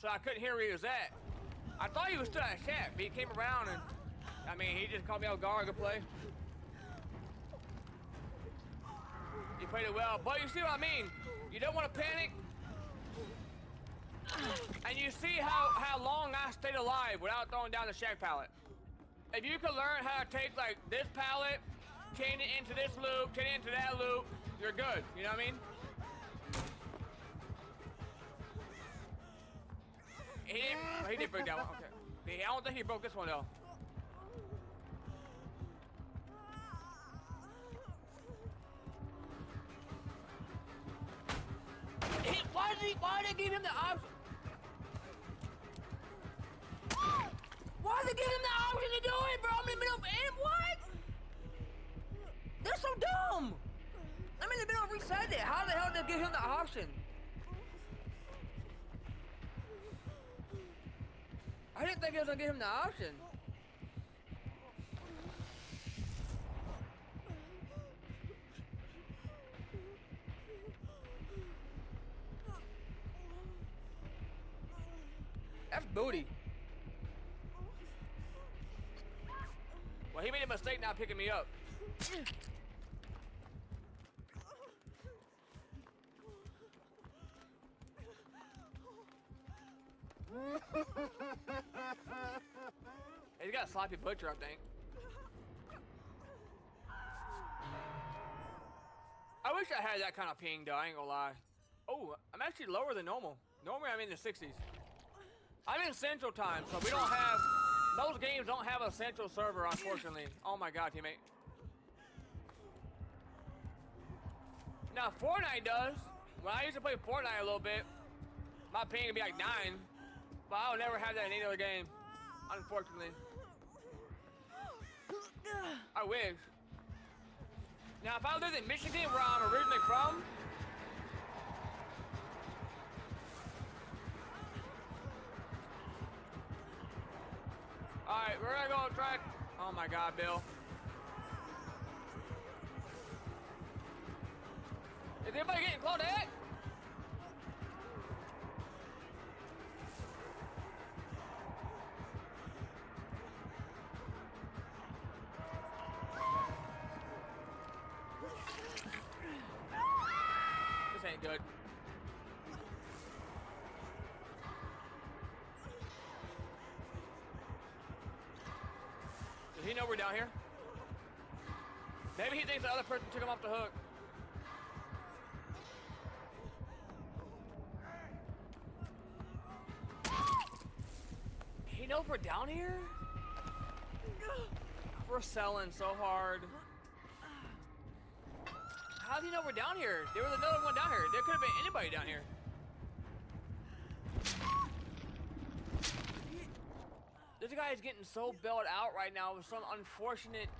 So I couldn't hear where he was at. I thought he was still at shack, but he came around and I mean, he just called me out guard, good play. He played it well, but you see what I mean? You don't want to panic. And you see how long I stayed alive without throwing down the shack pallet. If you could learn how to take like this pallet, chain it into this loop, chain it into that loop, you're good, you know what I mean? He did break that one, okay. I don't think he broke this one though. Why did they give him the option? Why did they give him the option to do it, bro? I'm in the middle of it. What? They're so dumb. I'm in the middle of reset it. How the hell did they give him the option? I didn't think it was gonna give him the option. booty. Well, he made a mistake not picking me up. He's got a sloppy butcher, I think. I wish I had that kind of ping, though. I ain't gonna lie. Oh, I'm actually lower than normal. Normally, I'm in the 60s. I'm in Central Time, so we don't have... Those games don't have a Central server, unfortunately. Oh my god, teammate. Now, Fortnite does. When I used to play Fortnite a little bit, my ping would be like 9. But I'll never have that in any other game, unfortunately. I wish. Now, if I lived in Michigan, where I'm originally from, alright, we're gonna go track. Oh my god, Bill. Is anybody getting Claudette? This ain't good. Does he know we're down here? Maybe he thinks the other person took him off the hook. He knows we're down here? We're selling so hard. How does he know we're down here? There was another one down here. There could have been anybody down here. This guy is getting so bailed out right now with some unfortunate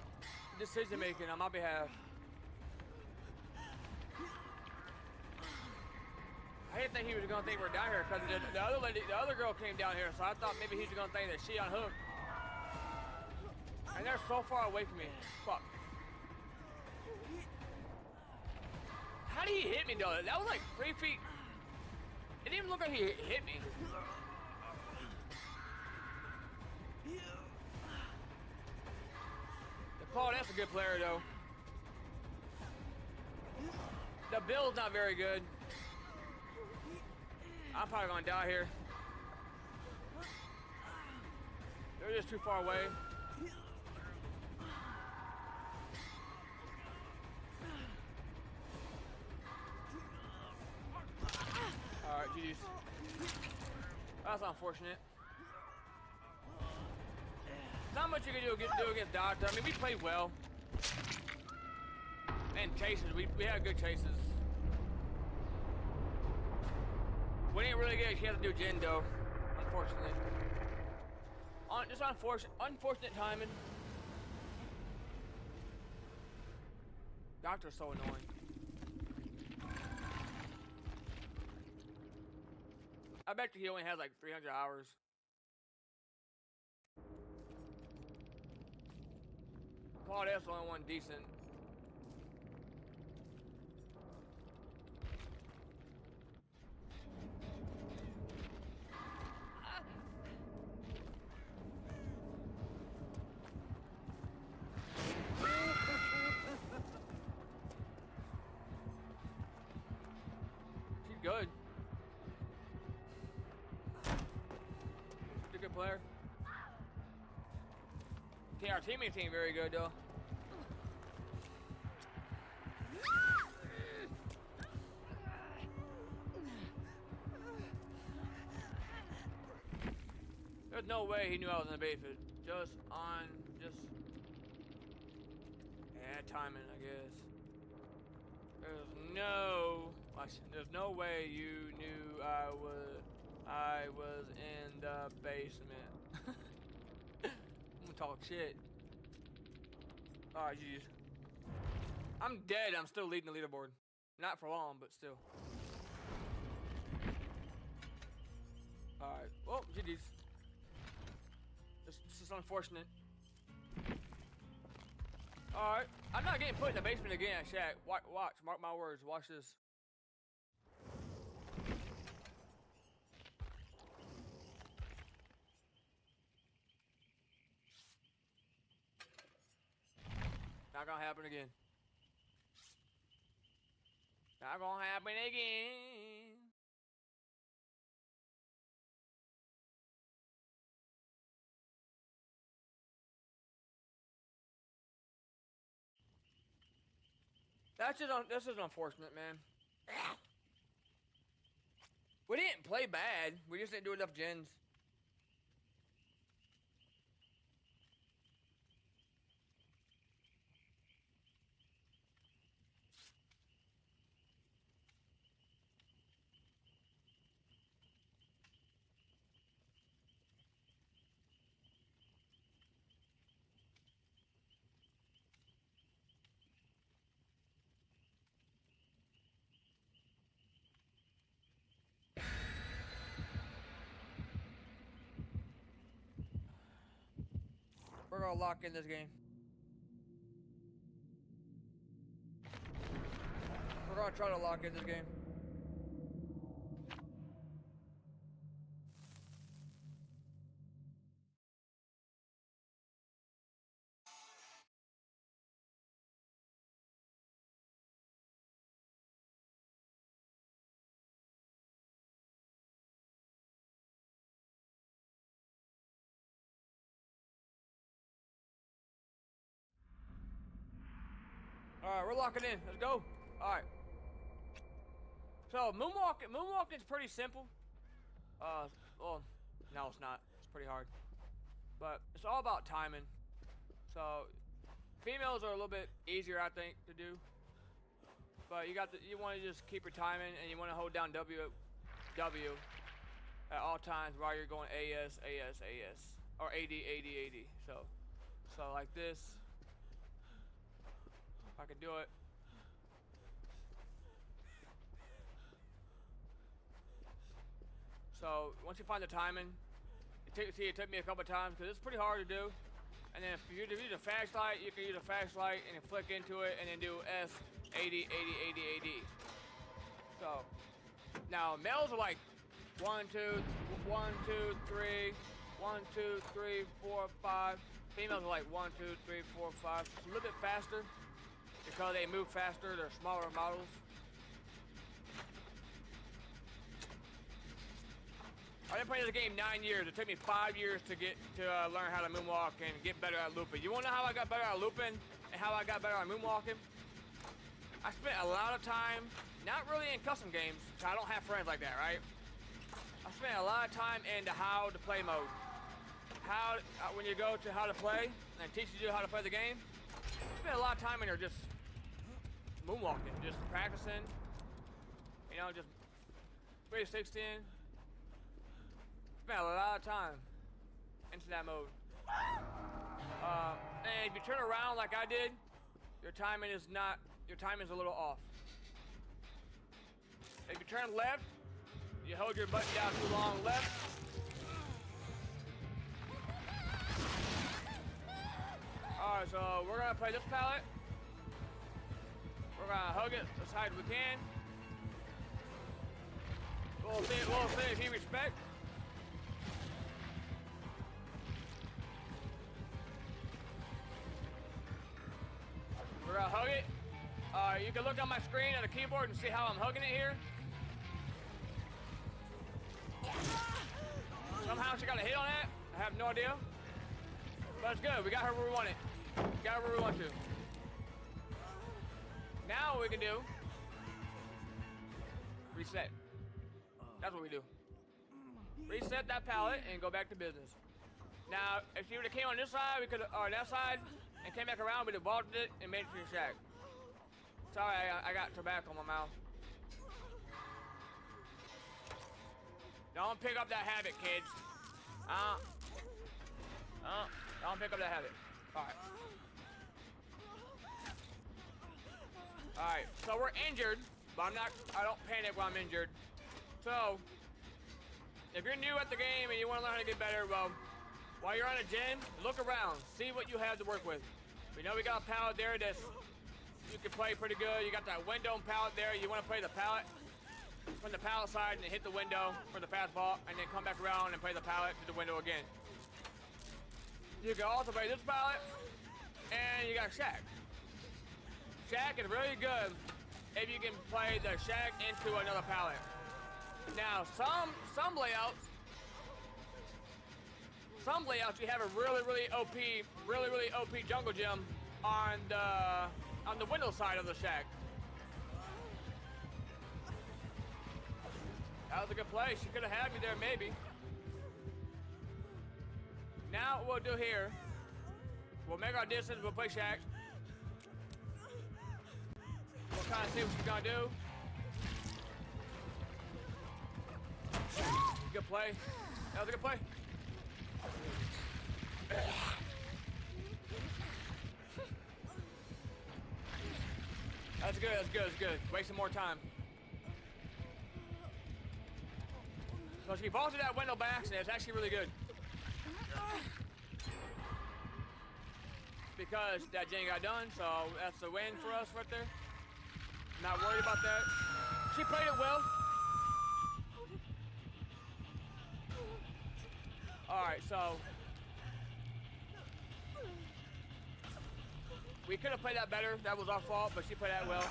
decision making on my behalf. I didn't think he was gonna think we're down here because the other girl came down here, so I thought maybe he was gonna think that she unhooked. And they're so far away from me. Fuck. How did he hit me though? That was like 3 feet. It didn't even look like he hit me. Paul, that's a good player though. The build's not very good. I'm probably gonna die here. They're just too far away. Alright, GG's. That's unfortunate. Not much you can do against Doctor. I mean, we played well. And chases, we had good chases. We didn't really get a chance to do Jin though, unfortunately. Just unfortunate timing. Doctor's so annoying. I bet you he only has like 300 hours. Paul, that's the only one decent. She's good. She's a good player. Okay, our teammates ain't very good though. There's no way he knew I was in the basement. Just timing, I guess. There's no way you knew I was in the basement. I'm gonna talk shit. Alright, GG's. I'm dead. I'm still leading the leaderboard. Not for long, but still. Alright. Well, GG's. This is unfortunate. Alright. I'm not getting put in the basement again, Shaq. Watch. Mark my words. Watch this. Not gonna happen again. Not gonna happen again. This is unfortunate, man. We didn't play bad. We just didn't do enough gens. We're gonna lock in this game. We're gonna try to lock in this game. Alright, we're locking in. Let's go. Alright. So, moonwalking's pretty simple. Well, no, it's not. It's pretty hard. But it's all about timing. So, females are a little bit easier, I think, to do. But you want to just keep your timing, and you want to hold down W at all times while you're going AS, AS, AS, or AD, AD, AD. So like this. If I can do it. So once you find the timing, it took me a couple times because it's pretty hard to do. And then if you use a flashlight, you can use a flashlight and then flick into it and then do S, AD, AD, AD, AD. So now males are like 1, 2, 1, 2, 3, 1, 2, 3, 4, 5. Females are like 1, 2, 3, 4, 5. It's a little bit faster because they move faster. They're smaller models. I've been playing this game 9 years. It took me 5 years to learn how to moonwalk and get better at looping. You wanna know how I got better at looping and how I got better at moonwalking? I spent a lot of time, not really in custom games, because I don't have friends like that, right? I spent a lot of time into how to play mode. When you go to how to play, and it teaches you how to play the game, I spent a lot of time in there just moonwalking, just practicing, you know, just 316. Spent a lot of time into that mode. And if you turn around like I did, your timing is a little off. If you turn left, you hold your button down too long left. Alright, so we're gonna play this palette. We're gonna hug it as high as we can. We'll see if he respects. We're gonna hug it. You can look on my screen on the keyboard and see how I'm hugging it here. Somehow she got a hit on that. I have no idea. But it's good. We got her where we want it. Got her where we want to. Now what we can do, reset. That's what we do. Reset that palette and go back to business. Now, if she would have came on this side, or that side, and came back around, we'd have vaulted it and made it to the shack. Sorry, I got tobacco in my mouth. Don't pick up that habit, kids. Don't pick up that habit. Alright. Alright, so we're injured, but I don't panic when I'm injured. So, if you're new at the game and you want to learn how to get better, well, while you're on a gen, look around, see what you have to work with. We know we got a pallet there that's you can play pretty good. You got that window and pallet there. You want to play the pallet from the pallet side and then hit the window for the fastball, and then come back around and play the pallet to the window again. You can also play this pallet, and you got a shack. Shack is really good if you can play the shack into another pallet. Now, some layouts you have a really OP jungle gym on the window side of the shack. That was a good play. She could have had me there, maybe. Now what we'll do here, we'll make our distance, we'll play shack. We'll kind of see what she's gonna do. Good play. That was a good play. That's good, that's good, that's good. Wasting more time. So she falls through that window by accident. It's actually really good. Because that gen got done, so that's a win for us right there. Not worried about that. She played it well. Alright, so we could have played that better. That was our fault, but she played that well.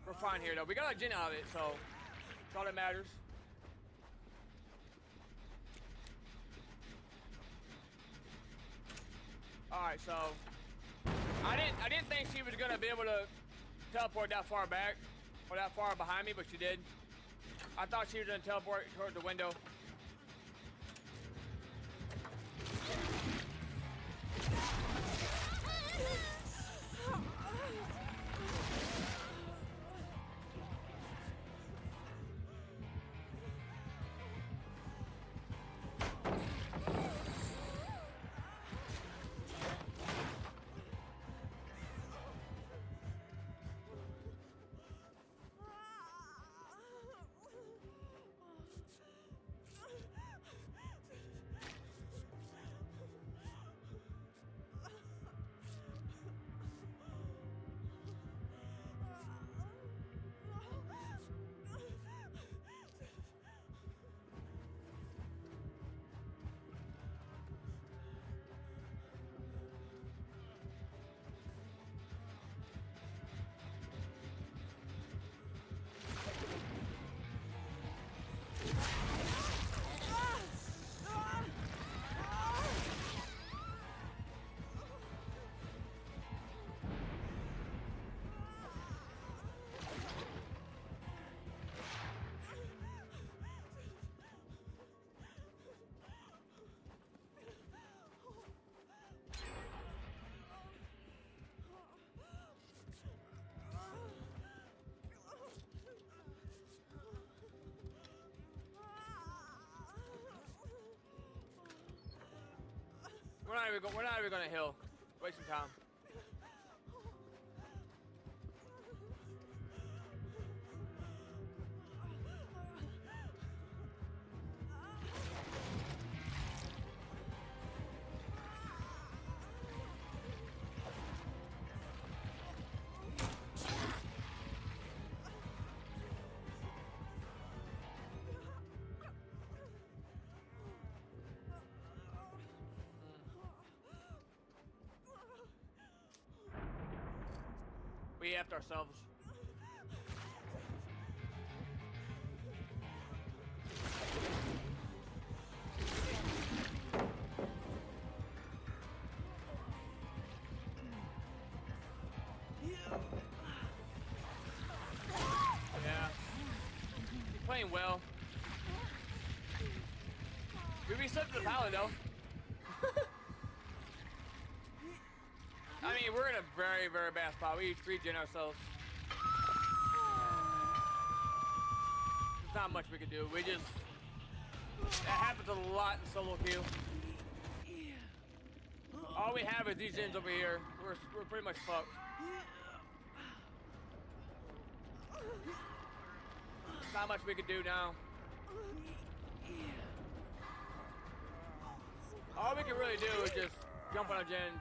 We're fine here, though. We got a gen out of it, so that's all that matters. Alright, so I didn't think she was gonna be able to teleport that far back or that far behind me, but she did. I thought she was gonna teleport toward the window. We're not even gonna heal. Wasting time. We effed ourselves. Yeah. He's playing well. We reset the pallet though. I mean, we're in a very bad spot. We regen ourselves. There's not much we can do. We just... That happens a lot in solo queue. All we have is these gens over here. We're pretty much fucked. There's not much we can do now. All we can really do is just jump on a gen.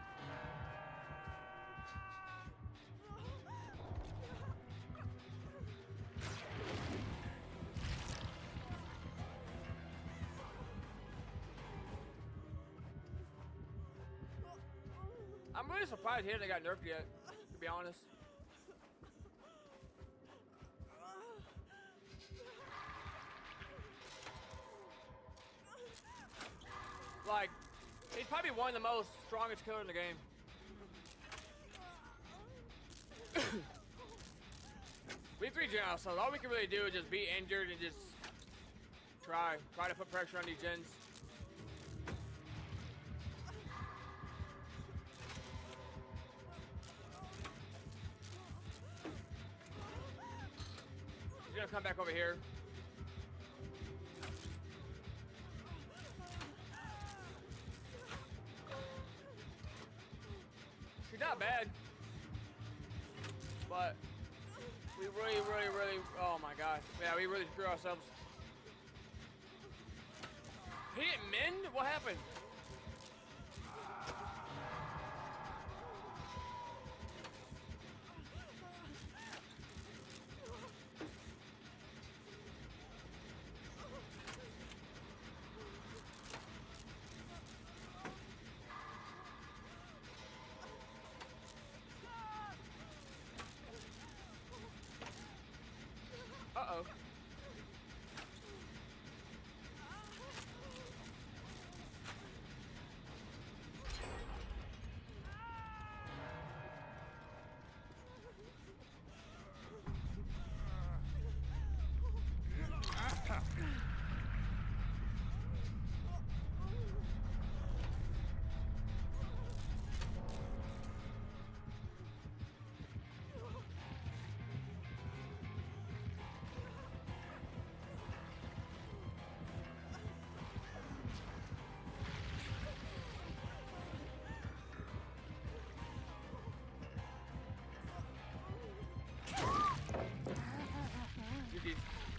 I'm really surprised he hasn't got nerfed yet, to be honest. Like, he's probably one of the most strongest killers in the game. We 3 gens, so all we can really do is just be injured and just try to put pressure on these gens. He's gonna come back over here. She's not bad, but we really, oh my gosh. Yeah, we really screw ourselves. He didn't mend? What happened? Uh-oh.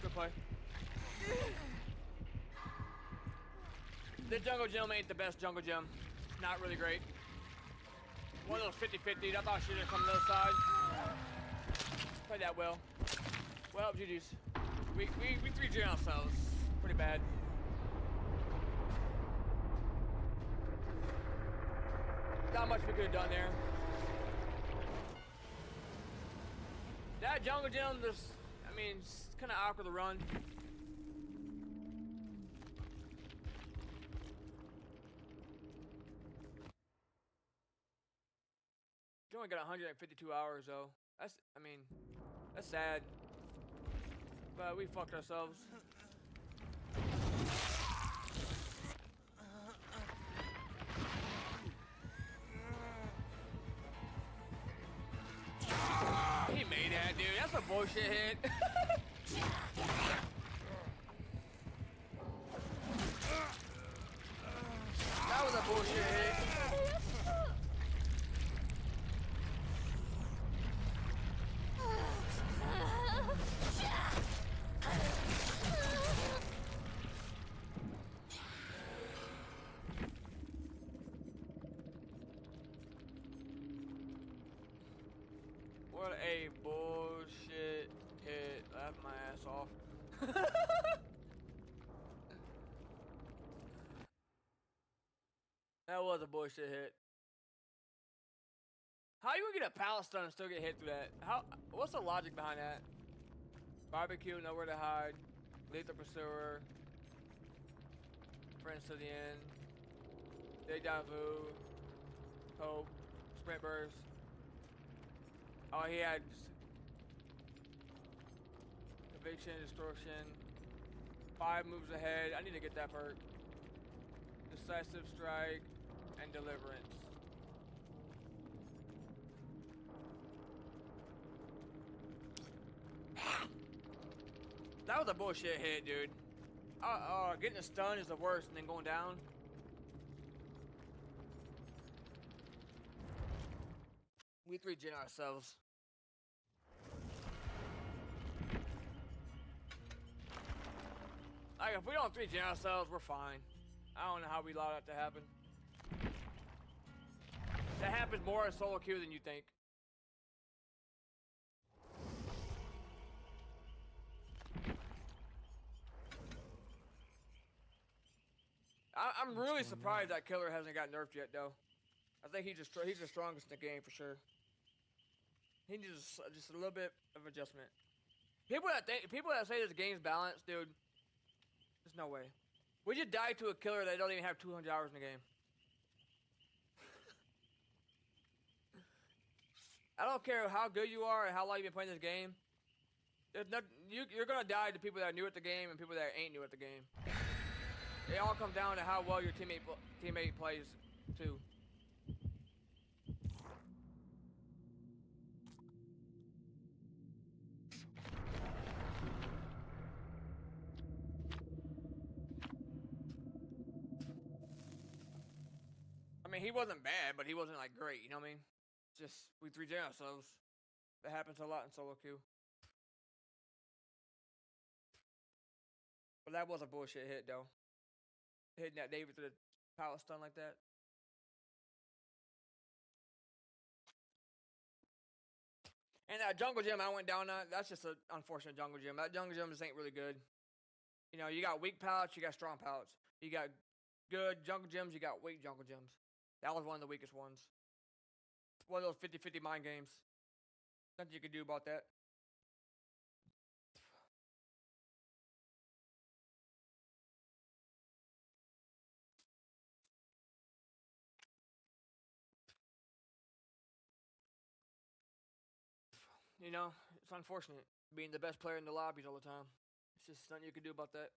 Good play. This jungle gem ain't the best jungle gem. It's not really great. One of those 50-50s. I thought I should have come to the other side. Played that well. Well, GG's. We 3G ourselves. Pretty bad. Not much we could have done there. That jungle gem just, I mean, it's kind of awkward to run. You only got 152 hours though. That's, I mean, that's sad. But we fucked ourselves. He made that, dude. That's a bullshit hit. That was a bullshit hit. What a bullshit hit. Laugh my ass off. That was a bullshit hit. How you gonna get a pallet stun and still get hit through that? How? What's the logic behind that? Barbecue, nowhere to hide. Lethal Pursuer. Friends to the end. Deja Vu. Hope. Sprint Burst. Oh, he had Eviction, Distortion. 5 moves ahead. I need to get that perk. Decisive Strike and Deliverance. That was a bullshit hit, dude. Getting a stun is the worst, and then going down. We 3Gen ourselves. Like, if we don't 3Gen ourselves, we're fine. I don't know how we allowed that to happen. That happens more in solo queue than you think. I'm really surprised that killer hasn't got nerfed yet, though. I think he's the strongest in the game for sure. He needs just a little bit of adjustment. People that say this game's balanced, dude, there's no way. We just died to a killer that don't even have 200 hours in the game. I don't care how good you are or how long you've been playing this game. You're gonna die to people that are new at the game and people that ain't new at the game. It all comes down to how well your teammate plays too. I mean, he wasn't bad, but he wasn't like great. You know what I mean? Just we 3J ourselves. That happens a lot in solo queue. But that was a bullshit hit, though. Hitting that David through the power stun like that. And that jungle gym I went down on, that's just an unfortunate jungle gym. That jungle gym just ain't really good. You know, you got weak pallets, you got strong pallets. You got good jungle gyms, you got weak jungle gyms. That was one of the weakest ones. One of those 50-50 mind games. Nothing you can do about that. You know, it's unfortunate being the best player in the lobbies all the time. It's just nothing you can do about that.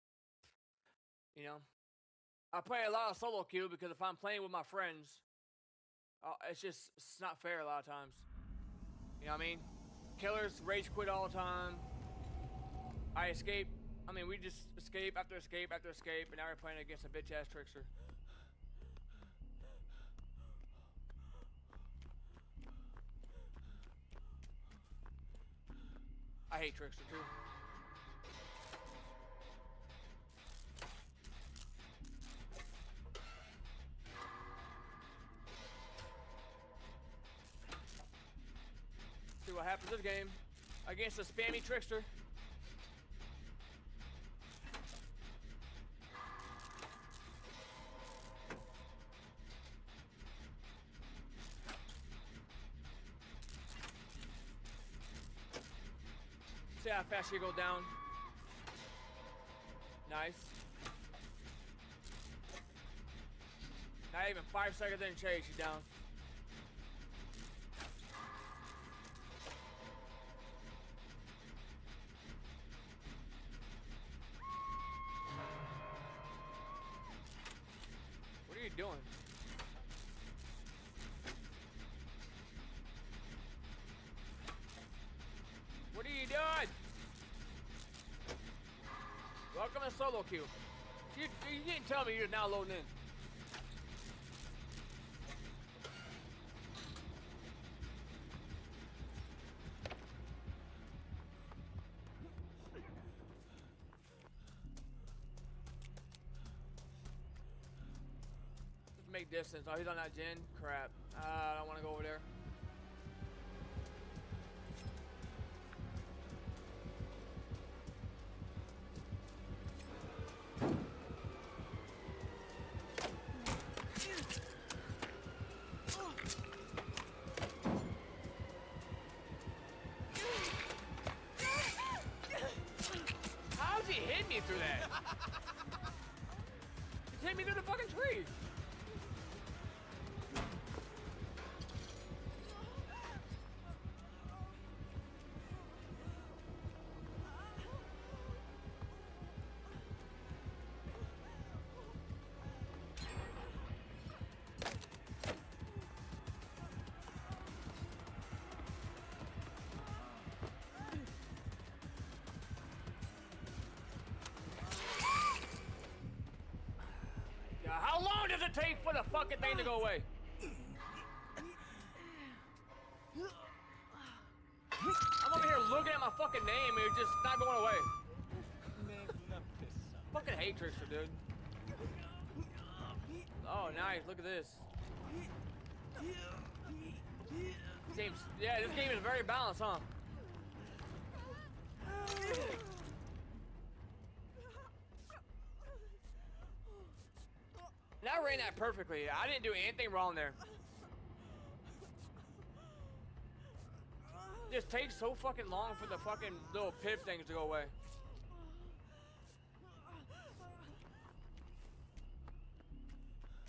You know, I play a lot of solo queue because if I'm playing with my friends, it's not fair a lot of times. You know what I mean? Killers rage quit all the time. I escape. I mean, we just escape after escape after escape, and now we're playing against a bitch ass trickster. I hate trickster too. See what happens this game against a spammy trickster. See how fast she goes down. Nice. Not even 5 seconds in chase, she's down. What are you doing? What are you doing? Welcome to solo queue. You didn't tell me you're now loading in. Just make distance. Oh, he's on that gen? Crap. I don't want to go over there. How's he hit me through that? He hit me through the fucking tree. How long does it take for the fucking thing to go away? I'm over here looking at my fucking name and it's just not going away. Fucking hate trickster, dude. Oh, nice. Look at this. This game is very balanced, huh? And I ran that perfectly. I didn't do anything wrong there. just takes so fucking long for the fucking little pip things to go away.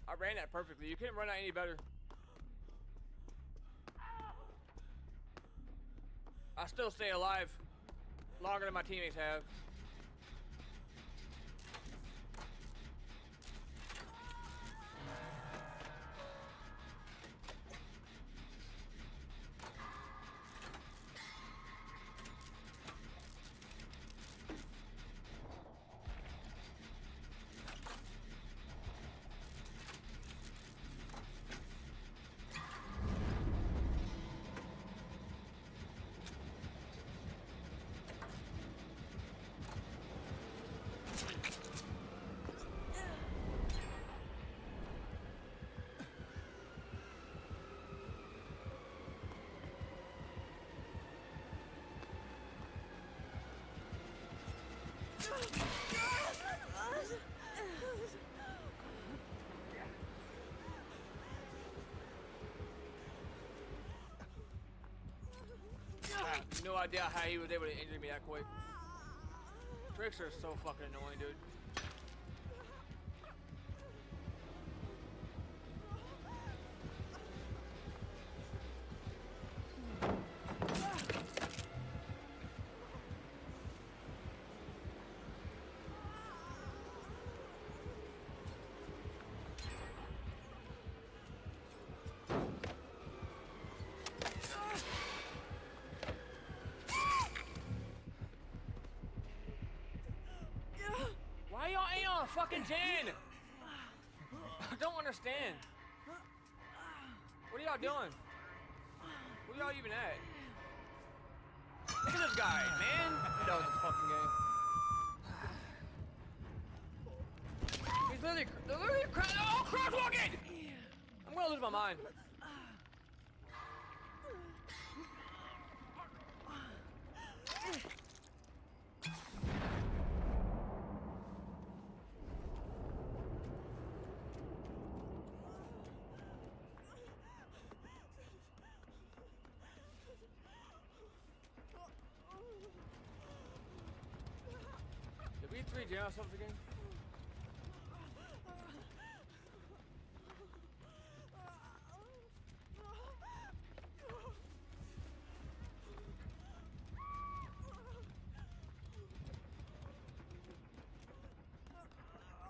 I ran that perfectly. You couldn't run that any better. I still stay alive longer than my teammates have. No idea how he was able to injure me that quick. Tricks are so fucking annoying, dude. Why y'all ain't on fucking Jan? I don't understand. What are y'all doing? Where y'all even at? Look at this guy, man. He knows this fucking game. He's literally crosswalking! I'm gonna lose my mind. Did we 3J ourselves again?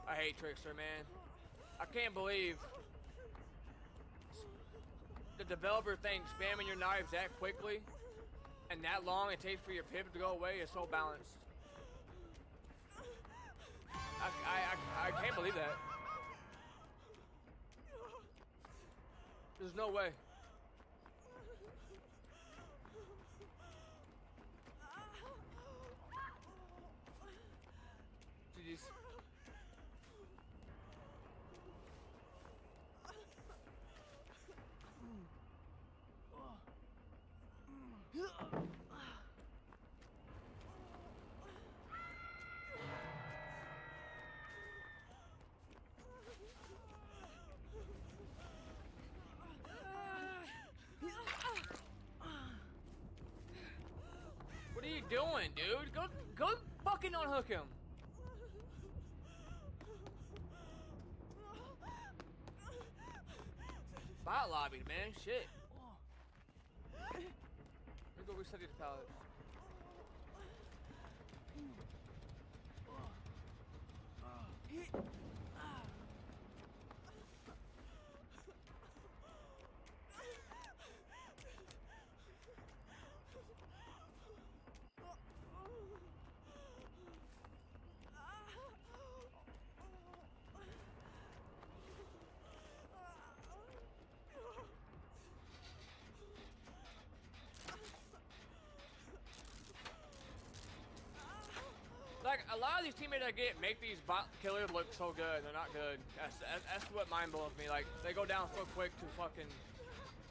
I hate Trickster, man. I can't believe the developer thinks spamming your knives that quickly and that long it takes for your pivot to go away is so balanced. I can't believe that. There's no way. GG's. What are you doing, dude? Go fucking unhook him. Bot lobbied, man. Shit. Let me go reset these pallets. Like, a lot of these teammates I get make these bot killers look so good. They're not good. That's what mind blows me. Like, they go down so quick to fucking...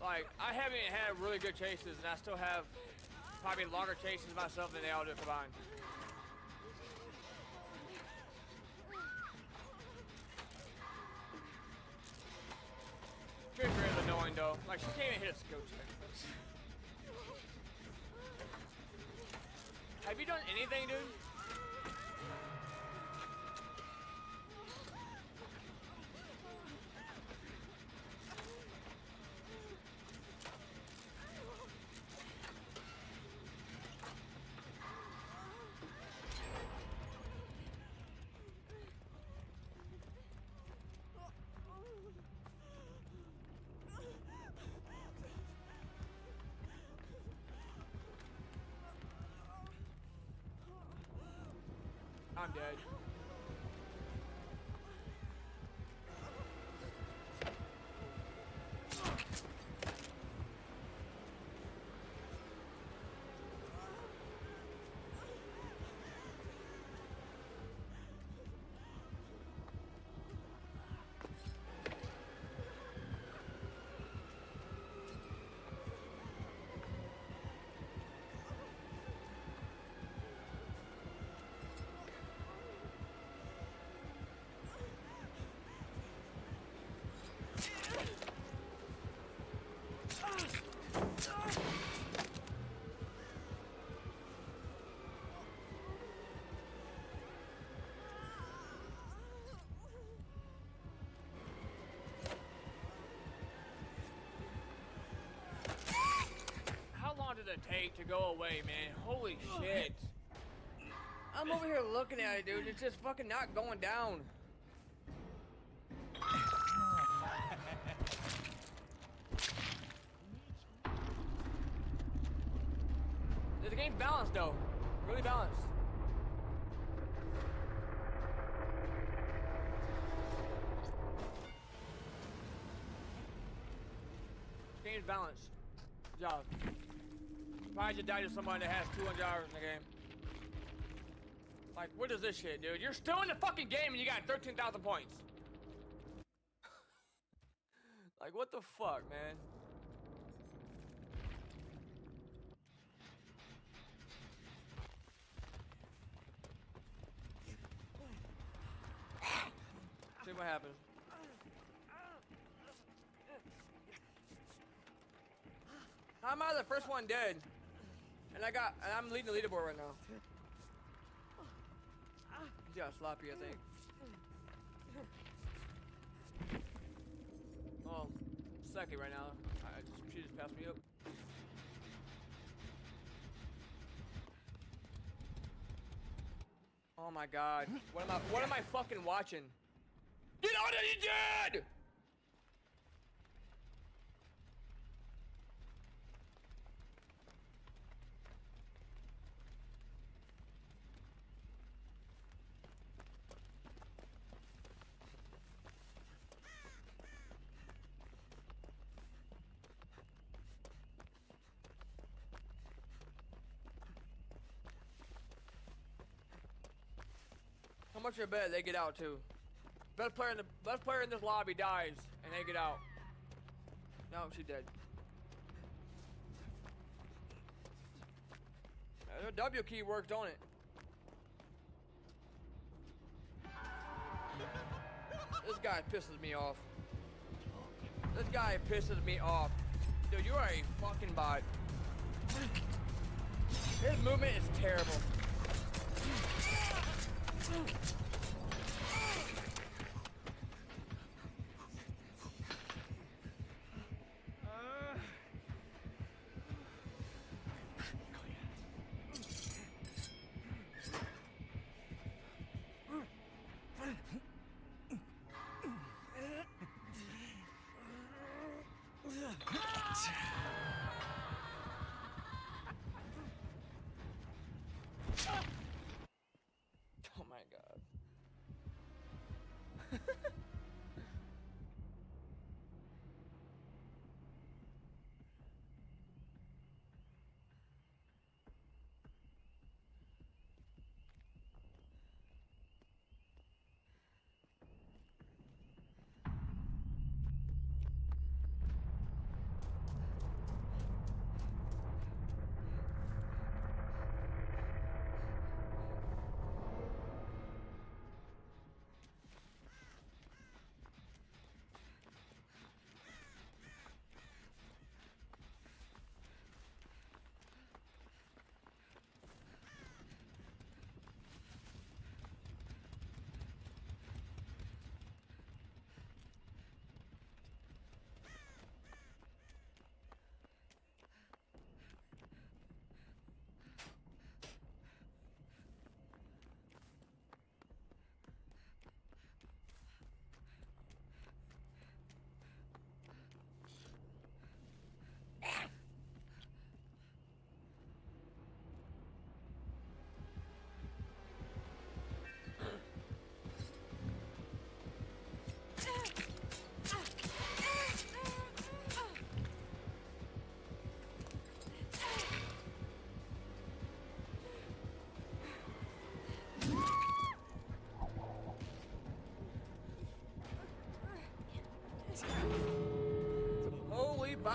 Like, I haven't had really good chases, and I still have probably longer chases myself than they all do combined. Trigger is annoying, though. Like, she can't even hit a skill check. Have you done anything, dude? I'm dead. How long did it take to go away, man? Holy shit. I'm over here looking at it, dude. It's just fucking not going down. The game's balanced, though. Really balanced. The game's balanced. Good job. Probably just died to somebody that has 200 hours in the game. Like, what is this shit, dude? You're still in the fucking game and you got 13,000 points. Like, what the fuck, man? See what happens. How am I the first one dead? And I'm leading the leaderboard right now. He got sloppy, I think. Well, second right now. She just passed me up. Oh my god. What am I fucking watching? Get out of here, dead! How much you bet they get out too? Best player in this lobby dies and they get out. No, she's dead. The W key works, don't it? This guy pisses me off. This guy pisses me off. Dude, you are a fucking bot. His movement is terrible. Oh my god.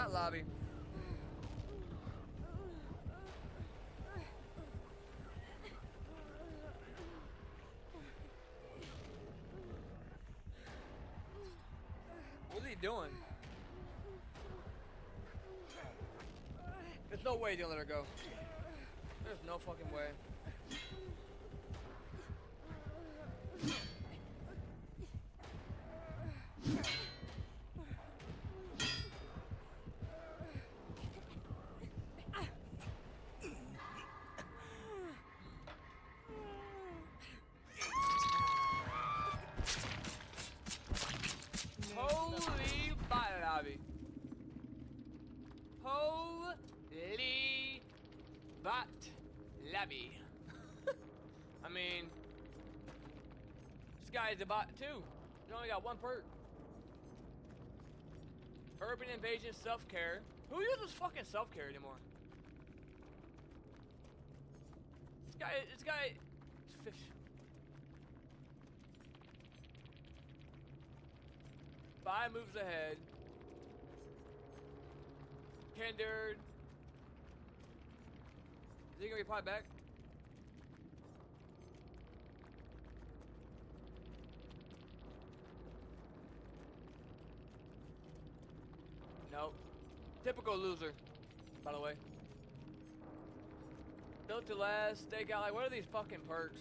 bot lobby. What's he doing? There's no way he's gonna let her go. There's no fucking way. Holy bot lobby. Holy bot lobby. I mean, this guy is a bot too. He only got one perk. Urban invasion self-care. Who uses fucking self-care anymore? This guy. 5 moves ahead. Hindered. Is he gonna reply back? Nope. Typical loser, by the way. Built to last, stake out. Like, what are these fucking perks?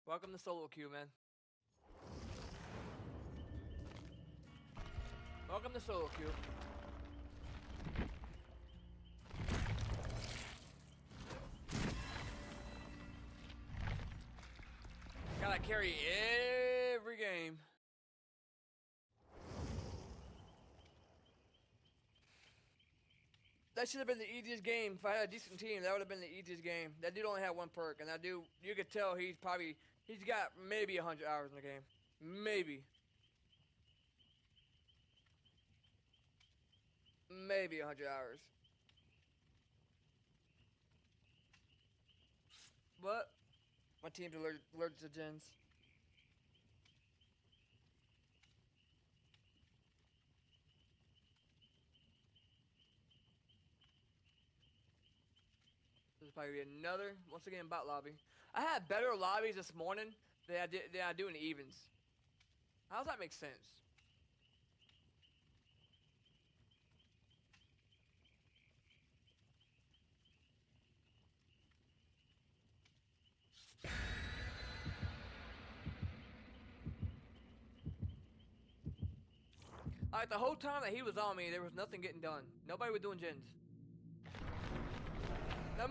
Welcome to solo queue, man. Welcome to solo queue. Gotta carry every game. That should have been the easiest game. If I had a decent team, that would have been the easiest game. That dude only had one perk, and that dude, you could tell he's got maybe 100 hours in the game. Maybe. Maybe 100 hours. But my team's allergic to gens. This is probably another, once again, bot lobby. I had better lobbies this morning than I do in the evens. How does that make sense? Like, the whole time that he was on me, there was nothing getting done. Nobody was doing gens. No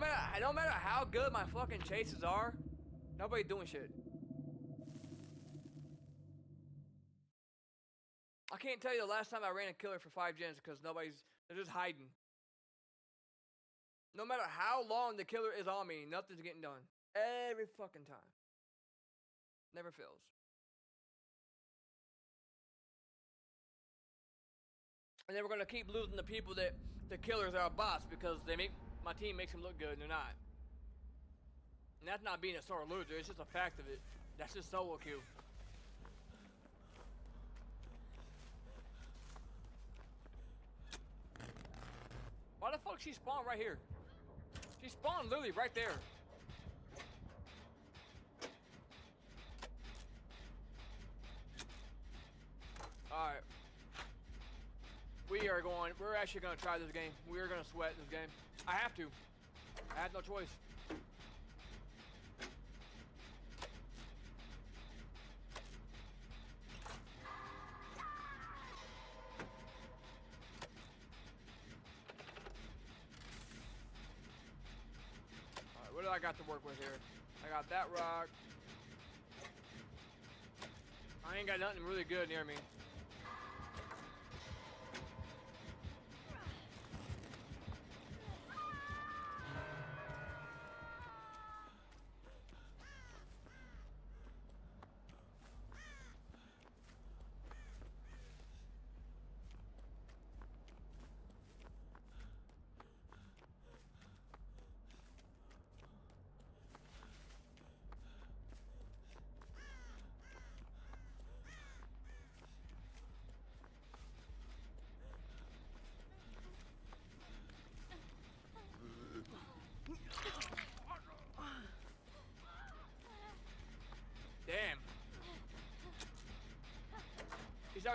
matter how good my fucking chases are, nobody doing shit. I can't tell you the last time I ran a killer for 5 gens because they're just hiding. No matter how long the killer is on me, nothing's getting done. Every fucking time. Never fails. And then we're gonna keep losing the people that the killers are bots because my team makes them look good and they're not. And that's not being a sore loser, it's just a fact of it. That's just solo queue. Why the fuck she spawned right here? She spawned literally right there. Alright. We're actually gonna try this game. We're gonna sweat this game. I have to. I had no choice. Alright, what do I got to work with here? I got that rock. I ain't got nothing really good near me.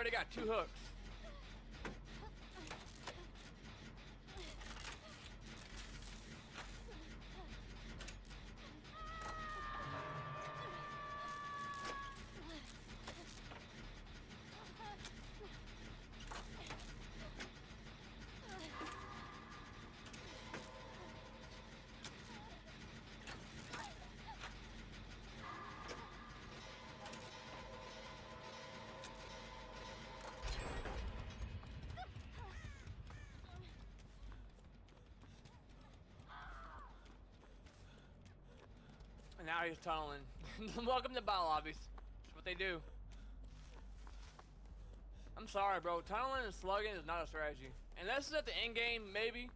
already got 2 hooks. And now he's tunneling. Welcome to battle lobbies. That's what they do. I'm sorry, bro. Tunneling and slugging is not a strategy. Unless it's at the end game, maybe.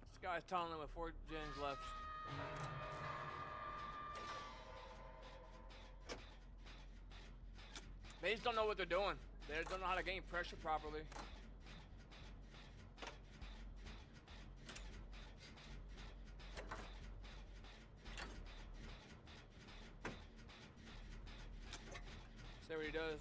This guy's tunneling with 4 gens left. They just don't know what they're doing. They just don't know how to gain pressure properly. See what he does.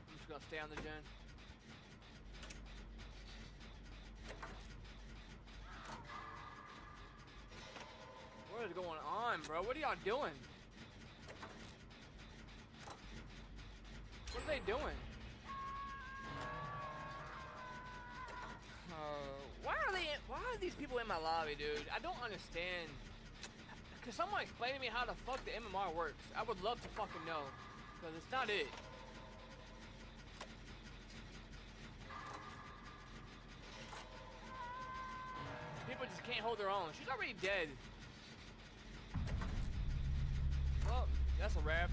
I'm just gonna stay on the gen. What is going on, bro? What are y'all doing? What are they doing? Why are these people in my lobby, dude? I don't understand. Could someone explain to me how the fuck the MMR works? I would love to fucking know. Because it's not it. People just can't hold their own. She's already dead. Well, that's a wrap.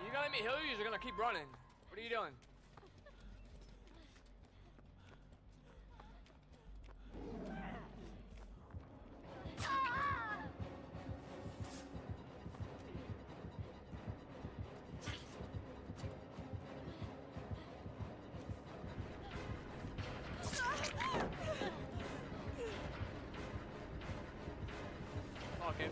You gonna let me heal you, or you're gonna keep running? What are you doing? Okay.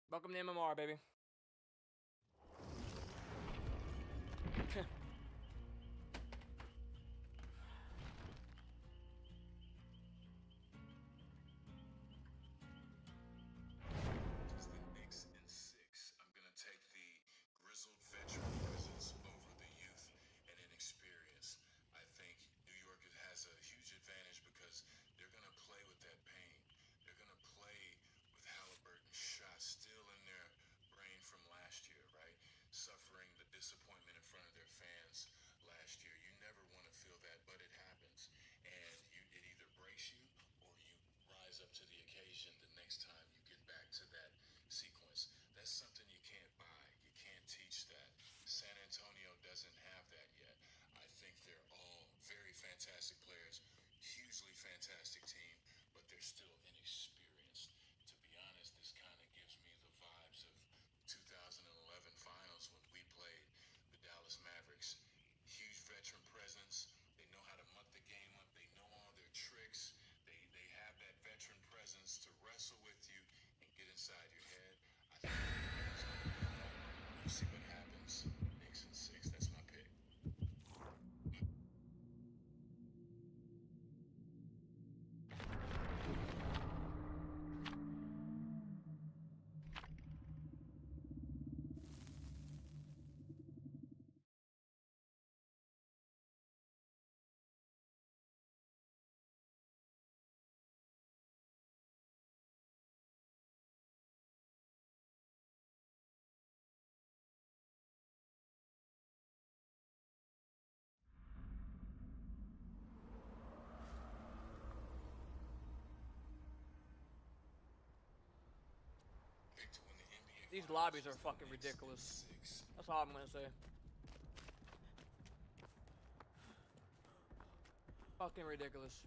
Welcome to MMR, baby. These lobbies are fucking ridiculous. That's all I'm gonna say. Fucking ridiculous.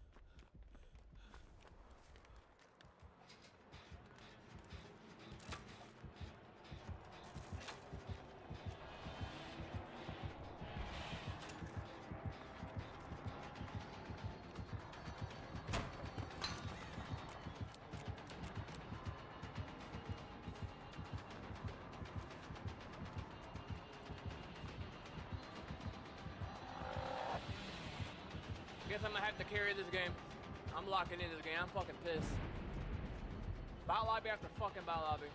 Guess I'm gonna have to carry this game. I'm locking in this game. I'm fucking pissed. Bot lobby after fucking bot lobby.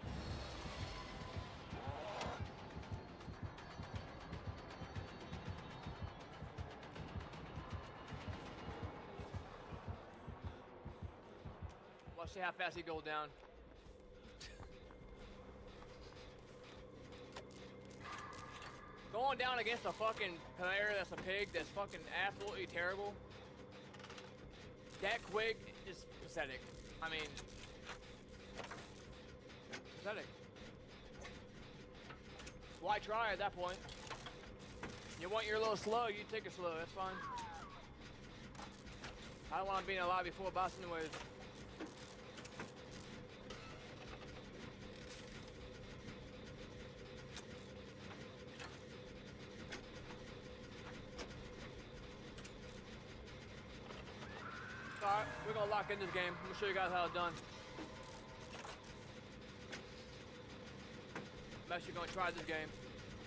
Let's see how fast he goes down. Going down against a fucking player that's a pig that's fucking absolutely terrible. That quick is pathetic. I mean, pathetic. Why try at that point? You want your little slow, you take it slow, that's fine. I don't want to be in a lobby full of bots anyways. Alright, we're gonna lock in this game. I'm gonna show you guys how it's done. I'm actually gonna try this game.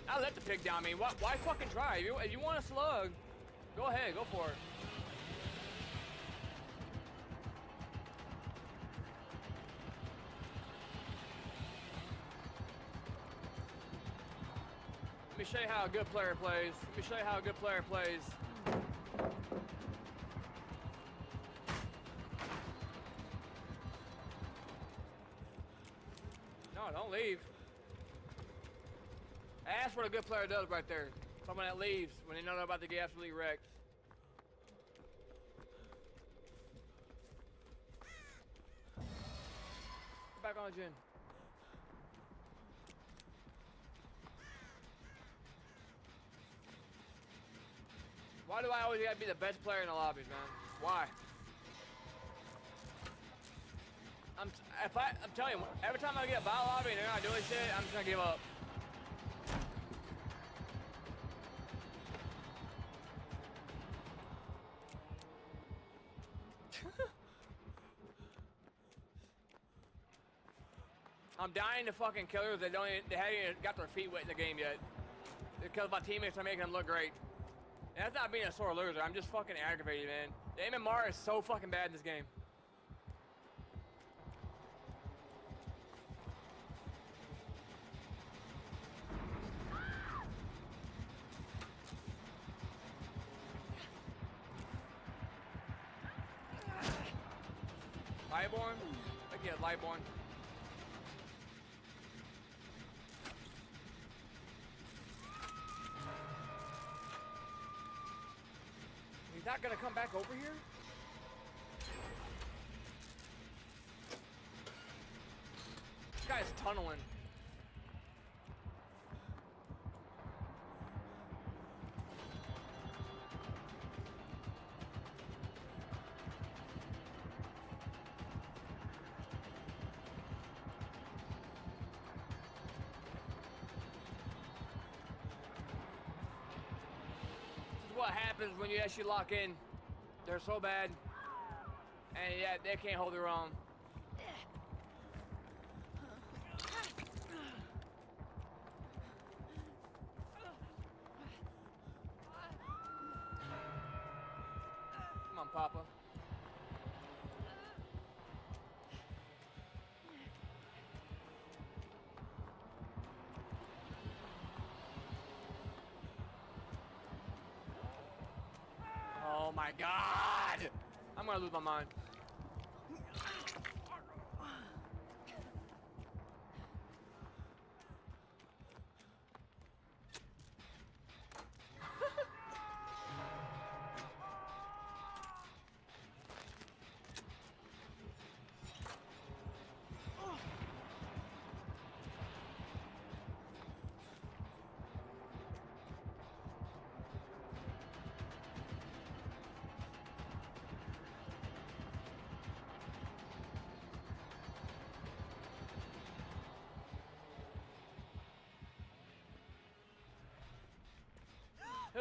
I'll let the pig down me. Why fucking try? If you want a slug, go ahead, go for it. Let me show you how a good player plays. Let me show you how a good player plays. No, don't leave. That's what a good player does right there. Someone that leaves when they know they're about to get absolutely wrecked. Get back on the gym. Why do I always gotta be the best player in the lobbies, man? Why? I'm telling you, every time I get a battle lobby and they're not doing shit, I'm just gonna give up. I'm dying to fucking killers that they haven't even got their feet wet in the game yet. Because my teammates are making them look great. And that's not being a sore loser, I'm just fucking aggravated, man. The MMR is so fucking bad in this game. Lightborn? I get Lightborn. He's not gonna come back over here? This guy's tunneling. What happens when you actually lock in. They're so bad, and yeah, they can't hold their own. Come on, Papa. Oh my God! I'm gonna lose my mind.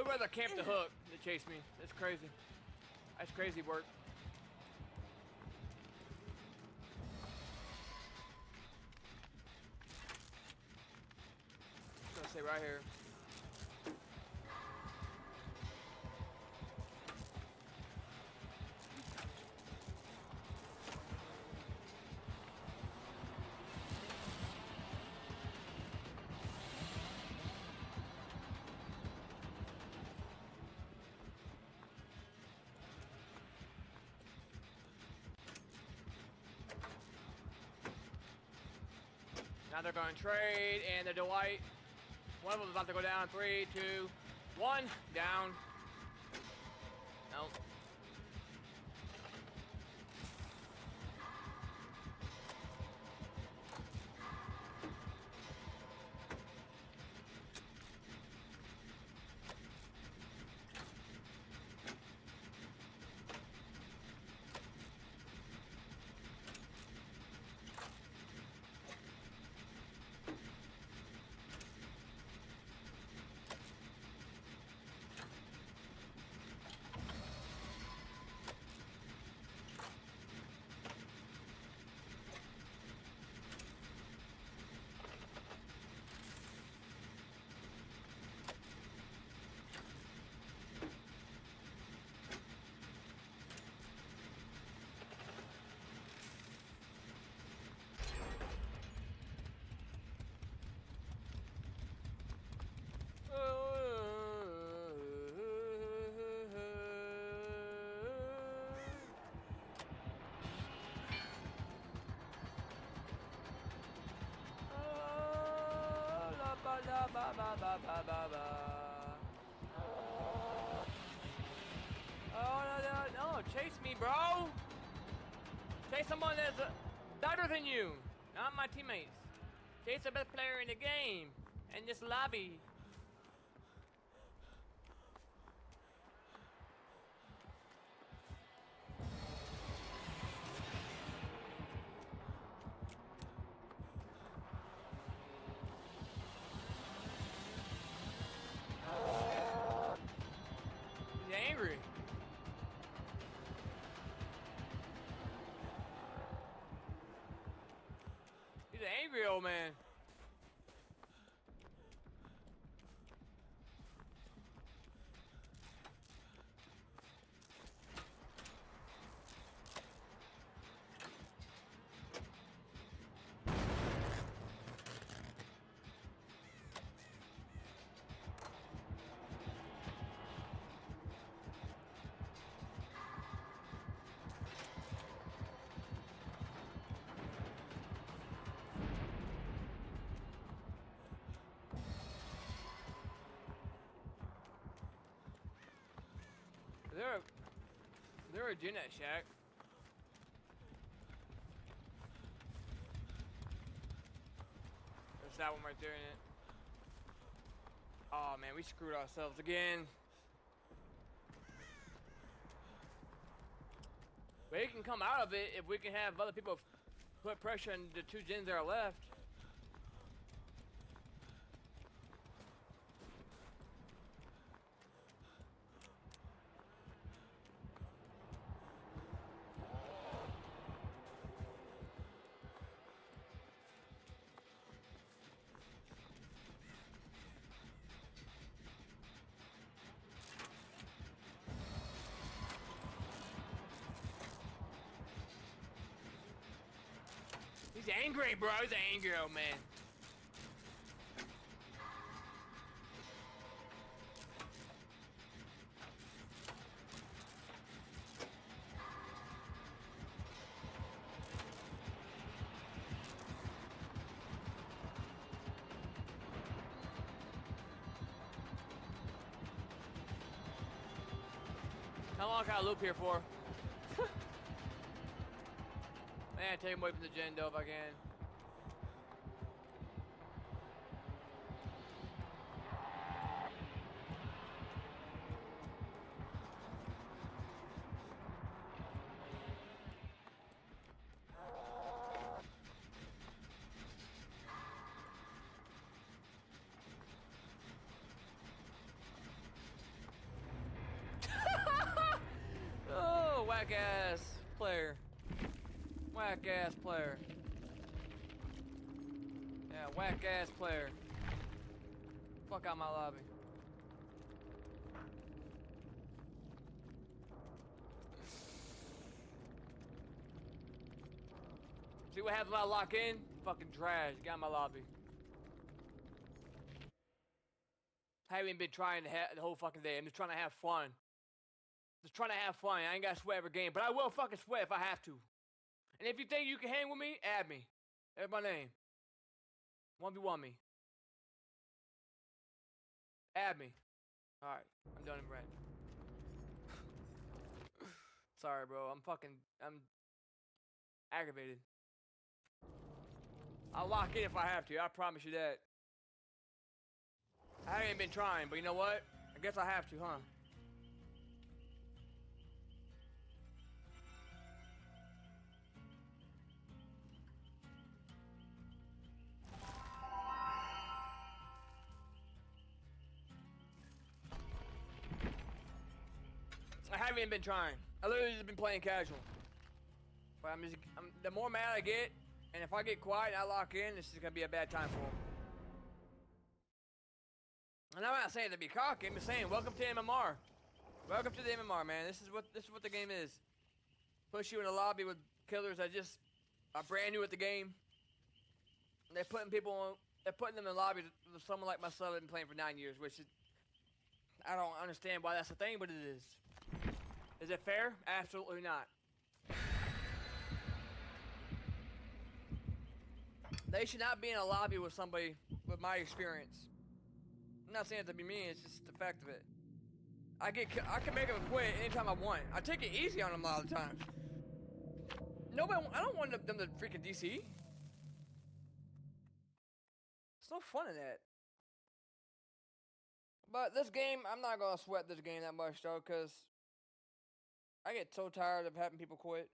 would rather camp the hook than chase me. That's crazy. That's crazy work. I'm gonna stay right here. Now they're going to trade, and the Dwight. One of them is about to go down. 3, 2, 1. Down. Nope. Oh, no, chase me, bro. Chase someone that's better than you, not my teammates. Chase the best player in the game, in this lobby. He's angry. He's an angry old man. They're a gin at shack. There's that one right there in it. Oh man, we screwed ourselves again. But it can come out of it if we can have other people put pressure on the 2 gens that are left. He's angry, bro. He's an angry old man. How long can I loop here for? Man, take him away from the gen though if I can. Whack ass player. Whack ass player. Yeah, whack ass player. Fuck out my lobby. See what happens when I lock in? Fucking trash. Get out my lobby. I haven't even been trying the whole fucking day. I'm just trying to have fun. Just trying to have fun. I ain't got to sweat every game, but I will fucking sweat if I have to. And if you think you can hang with me, add me. Add my name. 1v1 me. Add me. Alright, I'm done in red. Sorry, bro. I'm aggravated. I'll lock in if I have to. I promise you that. I ain't been trying, but you know what? I guess I have to, huh? I haven't even been trying. I literally just been playing casual. But the more mad I get, and if I get quiet and I lock in, this is gonna be a bad time for them. And I'm not saying to be cocky. I'm just saying, welcome to MMR. Welcome to the MMR, man. This is what the game is. Push you in a lobby with killers that just are brand new at the game. They're putting them in the lobby with someone like myself that's been playing for 9 years, which is, I don't understand why that's a thing, but it is. Is it fair? Absolutely not. They should not be in a lobby with somebody with my experience. I'm not saying it to be mean, it's just the fact of it. I can make them quit anytime I want. I take it easy on them a lot of the times. I don't want them to freaking DC. It's no fun in that. But this game, I'm not gonna sweat this game that much though, cause I get so tired of having people quit.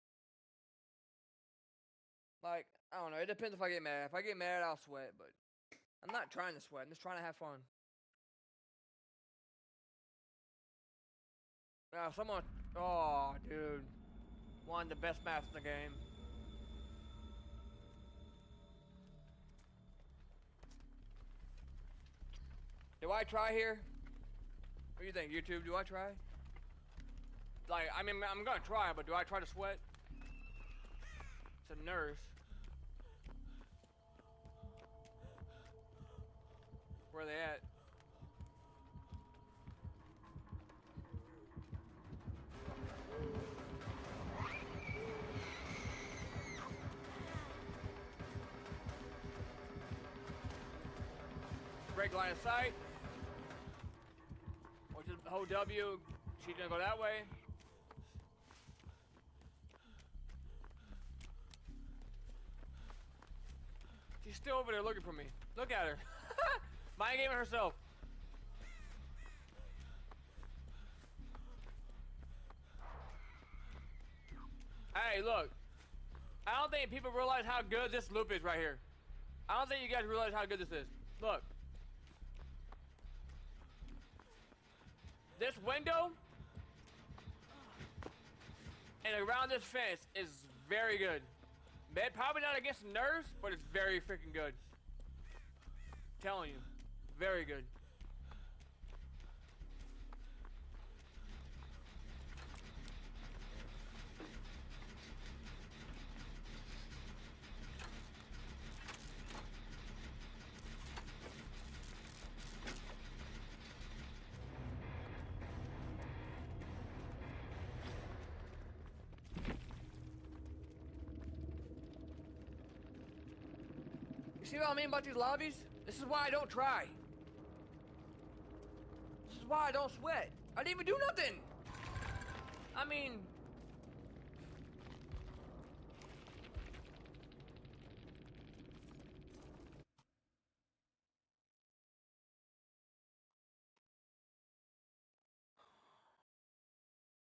Like, I don't know, it depends if I get mad. If I get mad, I'll sweat, but I'm not trying to sweat, I'm just trying to have fun. Now, someone, oh, dude. One of the best maps in the game. Do I try here? What do you think, YouTube? Do I try? Like, I mean, I'm gonna try, but do I try to sweat? It's a nurse. Where are they at? Break line of sight. Which is hold W. She's gonna go that way. She's still over there looking for me. Look at her. Mind gaming herself. Hey, look. I don't think people realize how good this loop is right here. I don't think you guys realize how good this is. Look. This window and around this fence is very good. Probably not against the nerves, but it's very freaking good. I'm telling you, very good. See what I mean about these lobbies? This is why I don't try. This is why I don't sweat. I didn't even do nothing. I mean...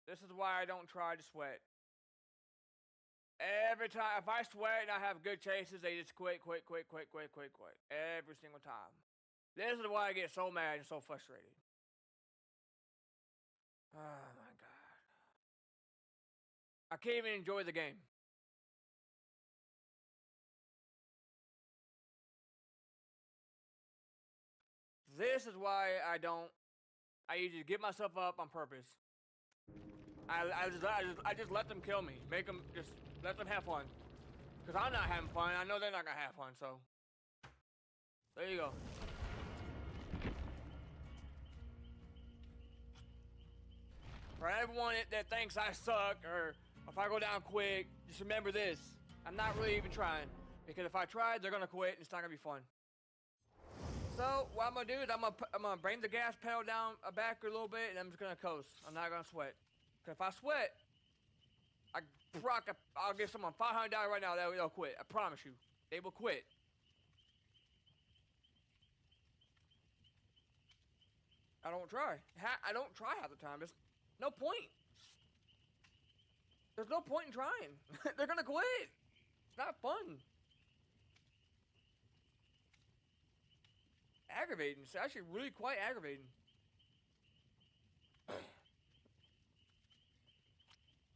This is why I don't try to sweat. Every time, if I sweat and I have good chases, they just quit. Every single time. This is why I get so mad and so frustrated. Oh my God. I can't even enjoy the game. This is why I usually give myself up on purpose. I just let them kill me. Make them, just let them have fun. Because I'm not having fun. I know they're not going to have fun, so. There you go. For everyone that thinks I suck, or if I go down quick, just remember this. I'm not really even trying. Because if I try, they're going to quit, and it's not going to be fun. So, what I'm going to do is I'm going to bring the gas pedal down back a little bit, and I'm just going to coast. I'm not going to sweat. Because if I sweat, I'll give someone $500 right now, they'll quit. I promise you. They will quit. I don't try. I don't try half the time. There's no point. There's no point in trying. They're going to quit. It's not fun. Aggravating. It's actually really quite aggravating.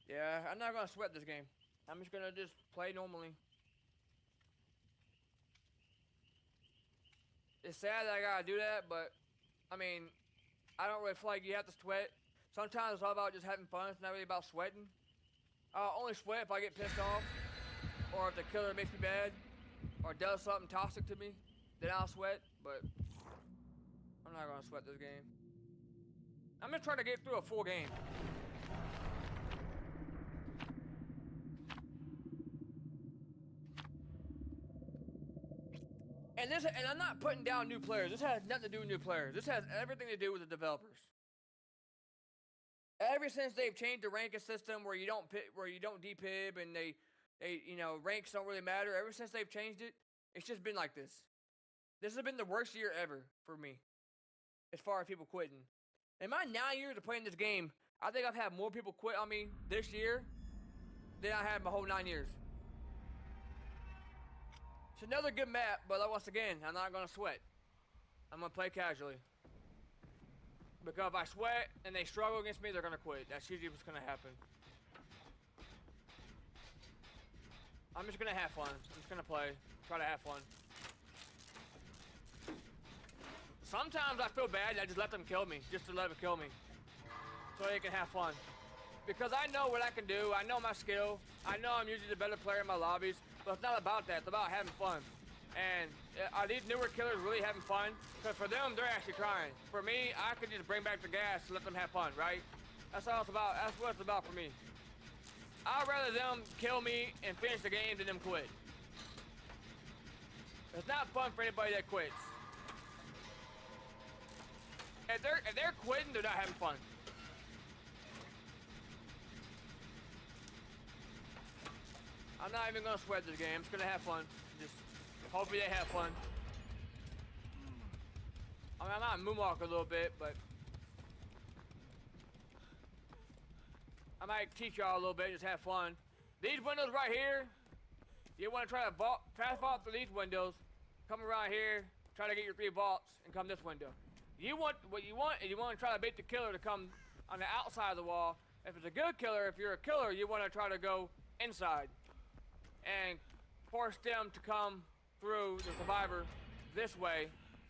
Yeah, I'm not going to sweat this game. I'm just going to just play normally. It's sad that I got to do that, but, I mean, I don't really feel like you have to sweat. Sometimes it's all about just having fun. It's not really about sweating. I'll only sweat if I get pissed off, or if the killer makes me bad, or does something toxic to me, then I'll sweat, but I'm not going to sweat this game. I'm just trying to get through a full game. And I'm not putting down new players. This has nothing to do with new players. This has everything to do with the developers. Ever since they've changed the ranking system where you don't depib and they ranks don't really matter. Ever since they've changed it, it's just been like this. This has been the worst year ever for me, as far as people quitting. In my 9 years of playing this game, I think I've had more people quit on me this year than I had my whole 9 years. It's another good map, but once again, I'm not going to sweat. I'm going to play casually. Because if I sweat and they struggle against me, they're going to quit. That's usually what's going to happen. I'm just going to have fun. I'm just going to play. Try to have fun. Sometimes I feel bad and I just let them kill me. Just to let them kill me. So they can have fun. Because I know what I can do. I know my skill. I know I'm usually the better player in my lobbies. But it's not about that. It's about having fun. And are these newer killers really having fun? Because for them, they're actually trying. For me, I could just bring back the gas and let them have fun, right? That's all it's about. That's what it's about for me. I'd rather them kill me and finish the game than them quit. It's not fun for anybody that quits. If they're quitting, they're not having fun. I'm not even gonna sweat this game. I'm just gonna have fun. Just hopefully they have fun. I mean, I might moonwalk a little bit, but I might teach y'all a little bit. Just have fun. These windows right here, you want to try to fast vault through these windows. Come around here, try to get your 3 vaults, and come this window. What you want is you want to try to bait the killer to come on the outside of the wall. If it's a good killer, if you're a killer, you want to try to go inside and force them to come through the survivor this way,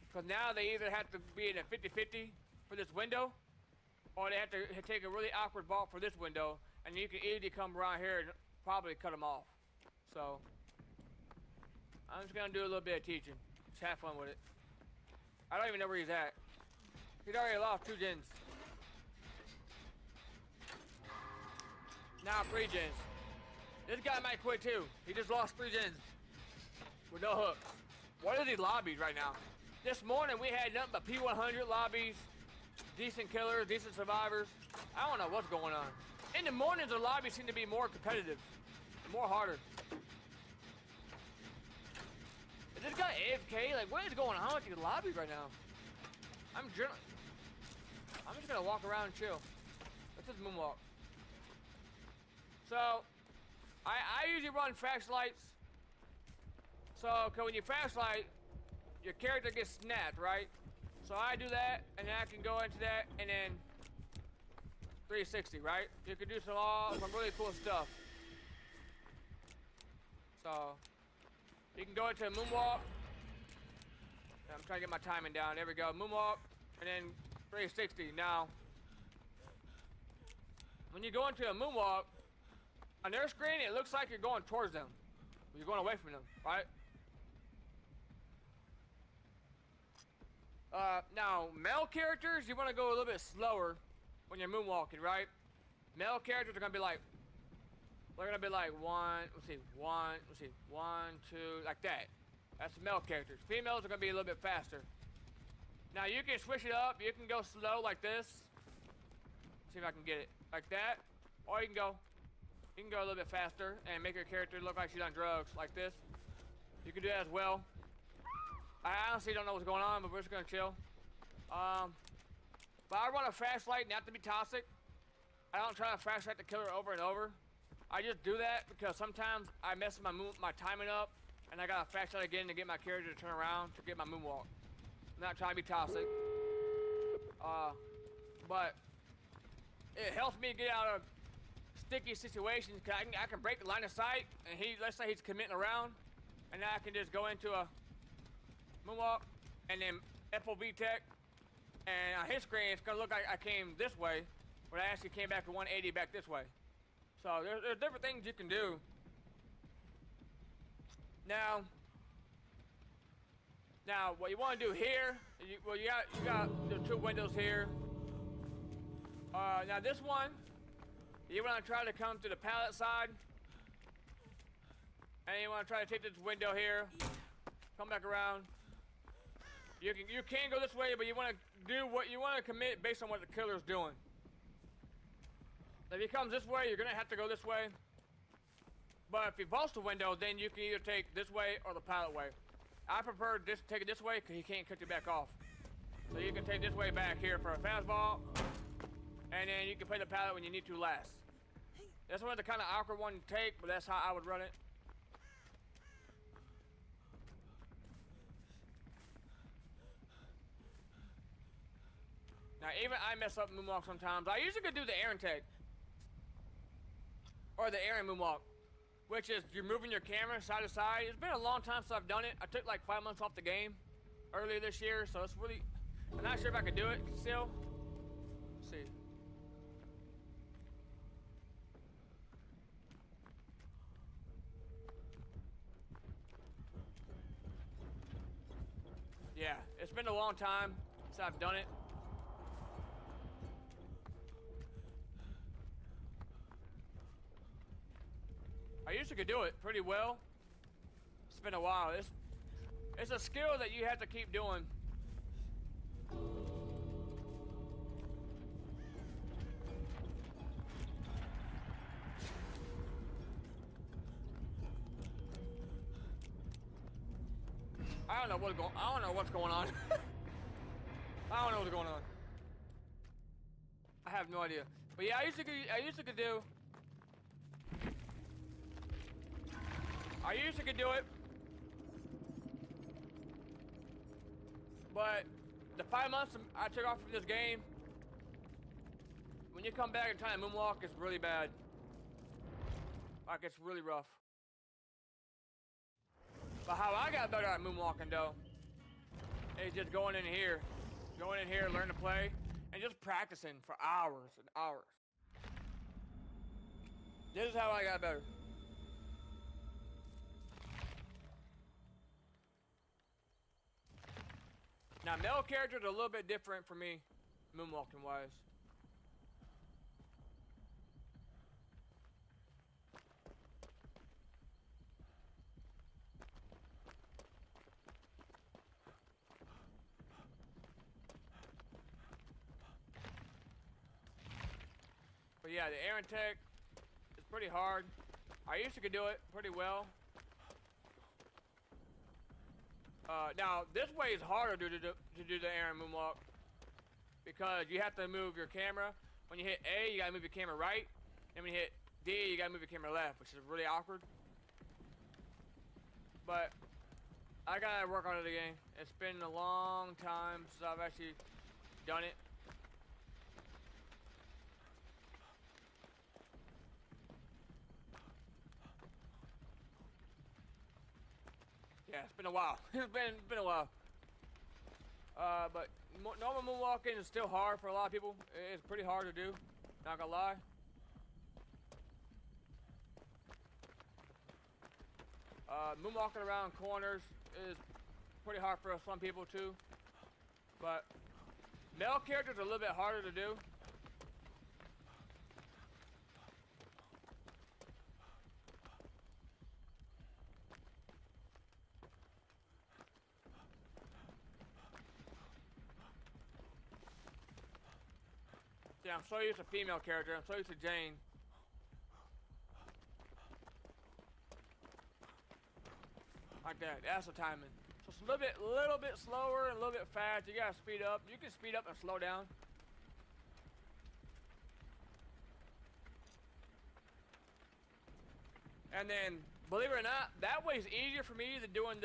because now they either have to be in a 50-50 for this window, or they have to take a really awkward vault for this window, and you can easily come around here and probably cut them off. So I'm just gonna do a little bit of teaching. Just have fun with it. I don't even know where he's at. He's already lost 2 gens. Now 3 gens. This guy might quit too. He just lost 3 gens with no hooks. What are these lobbies right now? This morning we had nothing but P100 lobbies, decent killers, decent survivors. I don't know what's going on. In the mornings the lobbies seem to be more competitive, more harder. Is this guy AFK? Like, what is going on with these lobbies right now? I'm just gonna walk around and chill. Let's just moonwalk. So I usually run flashlights. So, cause when you flashlight, your character gets snapped, right? So I do that, and then I can go into that, and then 360, right? You can do some really cool stuff. So you can go into a moonwalk. I'm trying to get my timing down. There we go. Moonwalk, and then 360. Now, when you go into a moonwalk, on their screen, it looks like you're going towards them. You're going away from them, right? Now, male characters, you want to go a little bit slower when you're moonwalking, right? Male characters are going to be like, they're going to be like one, two, like that. That's male characters. Females are going to be a little bit faster. Now, you can switch it up. You can go slow like this. See if I can get it. Like that. Or you can go a little bit faster and make your character look like she's on drugs, like this. You can do that as well. I honestly don't know what's going on, but we're just gonna chill. But I run a fast light not to be toxic. I don't try to fast light the killer over and over. I just do that because sometimes I mess my timing up, and I gotta fast light again to get my character to turn around to get my moonwalk. I'm not trying to be toxic. But it helps me get out of sticky situations because I can break the line of sight, and let's say he's committing around, and now I can just go into a moonwalk and then FOV tech, and on his screen it's gonna look like I came this way, but I actually came back to 180 back this way. So there's different things you can do. Now what you want to do here, you got the two windows here. Now this one, you want to try to come to the pallet side, and you want to try to take this window here, come back around. You can go this way, but you want to do what you want to commit based on what the killer's doing. If he comes this way, you're gonna have to go this way. But if he vaults the window, then you can either take this way or the pallet way. I prefer just take it this way because he can't cut you back off. So you can take this way back here for a fast vault, and then you can play the pallet when you need to last. This one's the kind of awkward one to take, but that's how I would run it. Now, even I mess up moonwalk sometimes. I usually could do the Aaron tag. Or the Aaron moonwalk. Which is you're moving your camera side to side. It's been a long time since I've done it. I took like 5 months off the game earlier this year, so it's really, I'm not sure if I could do it still. Let's see. Yeah, it's been a long time since I've done it. I used to could do it pretty well. It's been a while. It's a skill that you have to keep doing. I don't know what's going on. I don't know what's going on. I have no idea. But yeah, I used to do it, but the 5 months I took off from this game, when you come back and try to moonwalk, it's really bad. Like, it's really rough. But how I got better at moonwalking, though, is just going in here, learn to play, and just practicing for hours and hours. This is how I got better. Now, male characters are a little bit different for me, moonwalking wise. But yeah, the Aaron tech is pretty hard. I used to could do it pretty well. Now, this way is harder to do the Aaron moonwalk because you have to move your camera. When you hit A, you gotta move your camera right, and when you hit D, you gotta move your camera left, which is really awkward. But I gotta work on it again. It's been a long time since I've actually done it. Yeah, it's been a while. It's been a while. But normal moonwalking is still hard for a lot of people. It's pretty hard to do. Not gonna lie. Moonwalking around corners is pretty hard for some people too. But male characters are a little bit harder to do. Yeah, I'm so used to female character. I'm so used to Jane. Like that. That's the timing. So it's a little bit slower and a little bit fast. You gotta speed up. You can speed up and slow down. And then, believe it or not, that way is easier for me than doing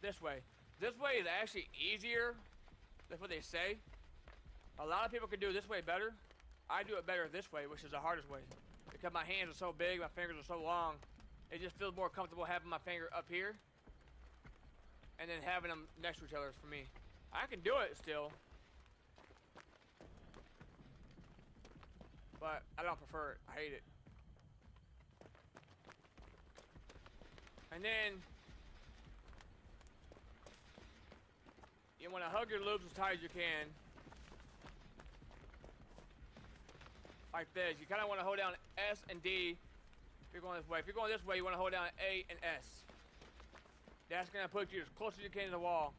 this way. This way is actually easier. That's what they say. A lot of people can do this way better. I do it better this way, which is the hardest way. Because my hands are so big, my fingers are so long, it just feels more comfortable having my finger up here and then having them next to each other for me. I can do it still, but I don't prefer it. I hate it. And then you want to hug your loops as tight as you can. Like this. You kind of want to hold down S and D if you're going this way. If you're going this way, you want to hold down A and S. That's going to put you as close as you can to the wall.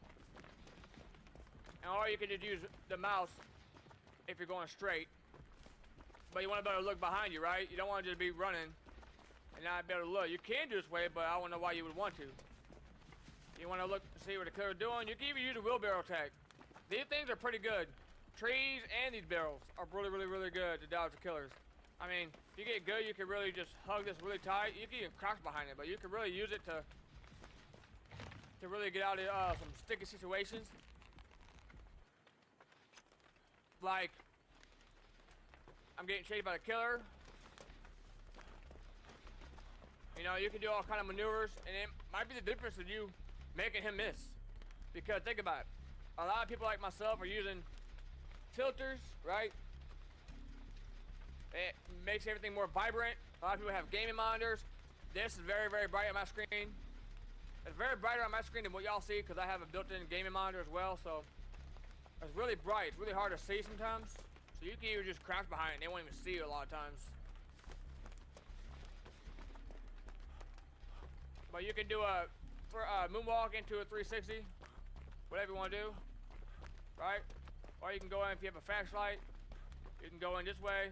And or you can just use the mouse if you're going straight. But you want to be able to look behind you, right? You don't want to just be running and not be able to look. You can do this way, but I don't know why you would want to. You want to look to see what the killer's doing. You can even use a wheelbarrow attack. These things are pretty good. Trees and these barrels are really, really, really good to dodge the killers. I mean, if you get good, you can really just hug this really tight. You can even crouch behind it, but you can really use it to really get out of some sticky situations. Like, I'm getting chased by the killer. You know, you can do all kind of maneuvers, and it might be the difference of you making him miss. Because think about it. A lot of people like myself are using filters, right? It makes everything more vibrant. A lot of people have gaming monitors. This is very, very bright on my screen. It's very brighter on my screen than what y'all see because I have a built-in gaming monitor as well, so it's really bright. It's really hard to see sometimes. So you can even just crouch behind it and they won't even see you a lot of times. But you can do a moonwalk into a 360, whatever you want to do, right? Or you can go in if you have a flashlight. You can go in this way,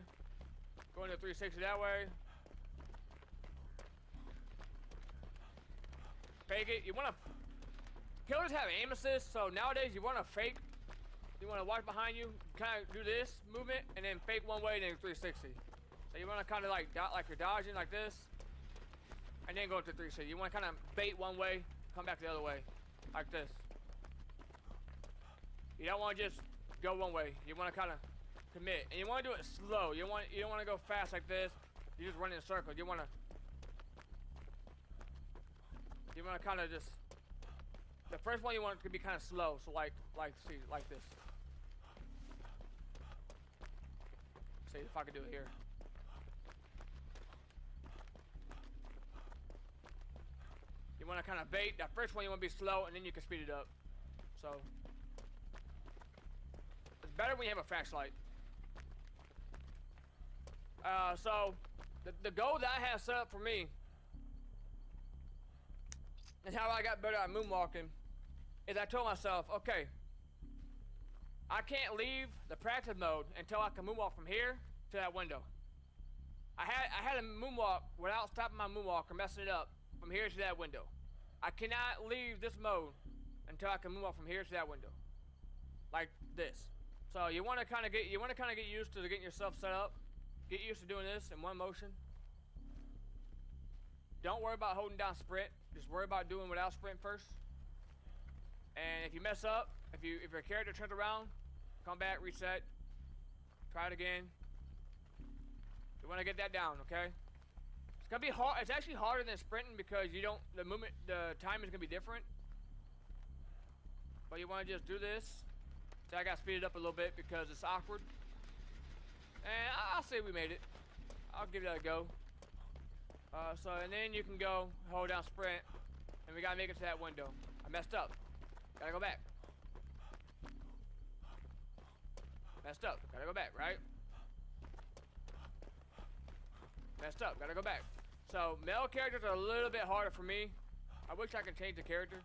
go into 360 that way. Fake it. You want to. Killers have aim assist, so nowadays you want to fake. You want to watch behind you, kind of do this movement, and then fake one way, and then 360. So you want to kind of like you're dodging like this, and then go to 360. You want to kind of bait one way, come back the other way, like this. You don't want to just go one way. You want to kind of commit, and you want to do it slow. You don't want to go fast like this. You just run in circles. You want to kind of just. The first one you want it to be kind of slow. So like this. See if I can do it here. You want to kind of bait. That first one you want to be slow, and then you can speed it up. So. Better when you have a flashlight. So the goal that I have set up for me and how I got better at moonwalking is I told myself, okay, I can't leave the practice mode until I can moonwalk from here to that window. I had a moonwalk without stopping my moonwalk or messing it up from here to that window. I cannot leave this mode until I can moonwalk from here to that window, like this. So you want to kind of get used to getting yourself set up. Get used to doing this in one motion. Don't worry about holding down sprint. Just worry about doing without sprint first. And if you mess up, if your character turns around, come back, reset, try it again. You want to get that down, okay? It's gonna be hard. It's actually harder than sprinting because the time is gonna be different. But you want to just do this. See, I got to speed it up a little bit because it's awkward. And I'll say we made it. I'll give that a go. And then you can go, hold down sprint, and we gotta make it to that window. I messed up. Gotta go back. Messed up. Gotta go back, right? Messed up. Gotta go back. So, male characters are a little bit harder for me. I wish I could change the character.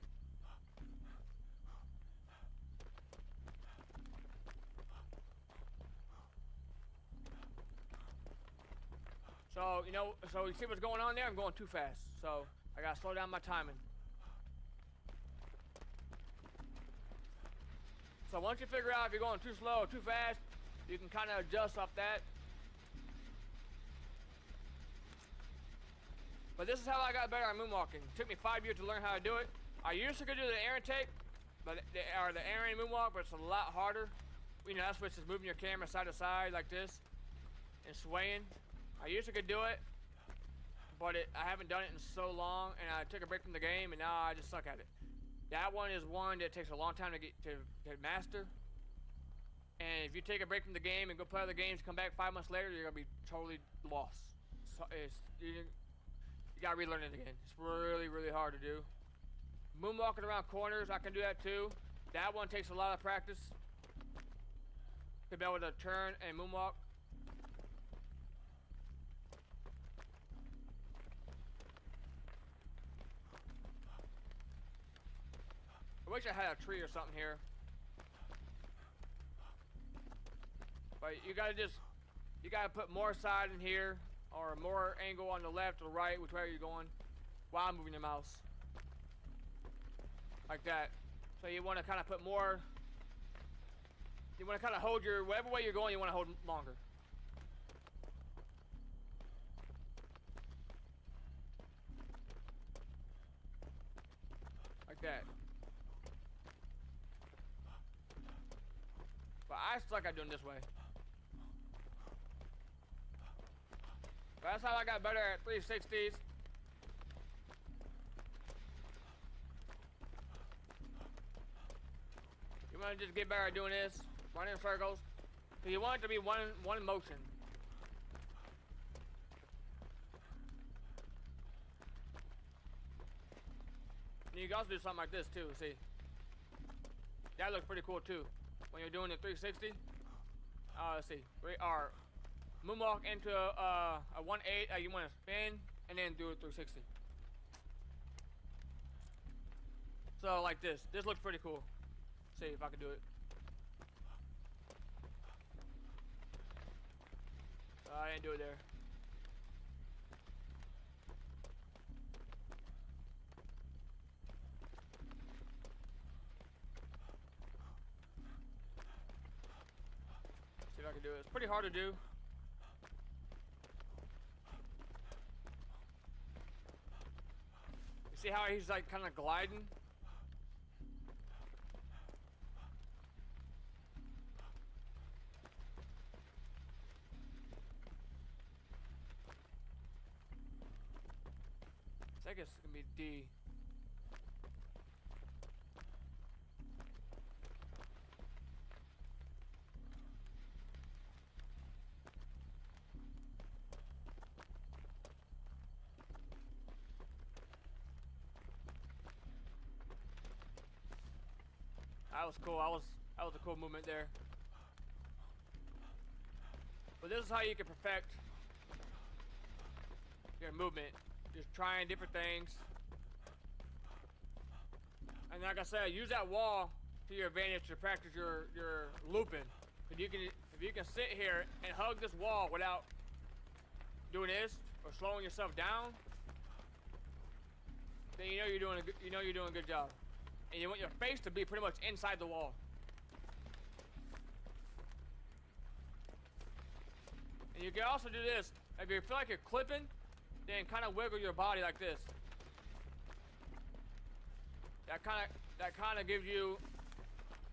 So, you know, so you see what's going on there? I'm going too fast. So, I gotta slow down my timing. So once you figure out if you're going too slow or too fast, you can kind of adjust off that. But this is how I got better at moonwalking. It took me 5 years to learn how to do it. I used to could do the Aaron take, or the Aaron moonwalk, but it's a lot harder. You know, that's what's just moving your camera side to side like this and swaying. I used to could do it, but I haven't done it in so long, and I took a break from the game, and now I just suck at it. That one is one that takes a long time to get to master. And if you take a break from the game and go play other games, come back 5 months later, you're gonna be totally lost. So you gotta relearn it again. It's really, really hard to do. Moonwalking around corners, I can do that too. That one takes a lot of practice to be able to turn and moonwalk. I wish I had a tree or something here. But you gotta put more side in here, or more angle on the left or right, which way are you going, while moving your mouse. Like that. So you wanna kinda put more, you wanna kinda hold your, whatever way you're going, you wanna hold longer. Like that. But I suck at doing this way. But that's how I got better at 360s. You want to just get better at doing this, running in circles. So you want it to be one motion. And you can also do something like this too. See, that looks pretty cool too. When you're doing the 360, let's see, we are moonwalk into a 1/8. You want to spin and then do a 360. So like this. This looks pretty cool. See if I can do it. I didn't do it there. See if I can do it. It's pretty hard to do. You see how he's like kind of gliding? I guess it's gonna be D. That was cool. That was a cool movement there. But this is how you can perfect your movement. Just trying different things. And like I said, use that wall to your advantage to practice your looping. If you can sit here and hug this wall without doing this or slowing yourself down, then you know you're doing a good job. And you want your face to be pretty much inside the wall. And you can also do this if you feel like you're clipping. Then kind of wiggle your body like this. That kind of gives you,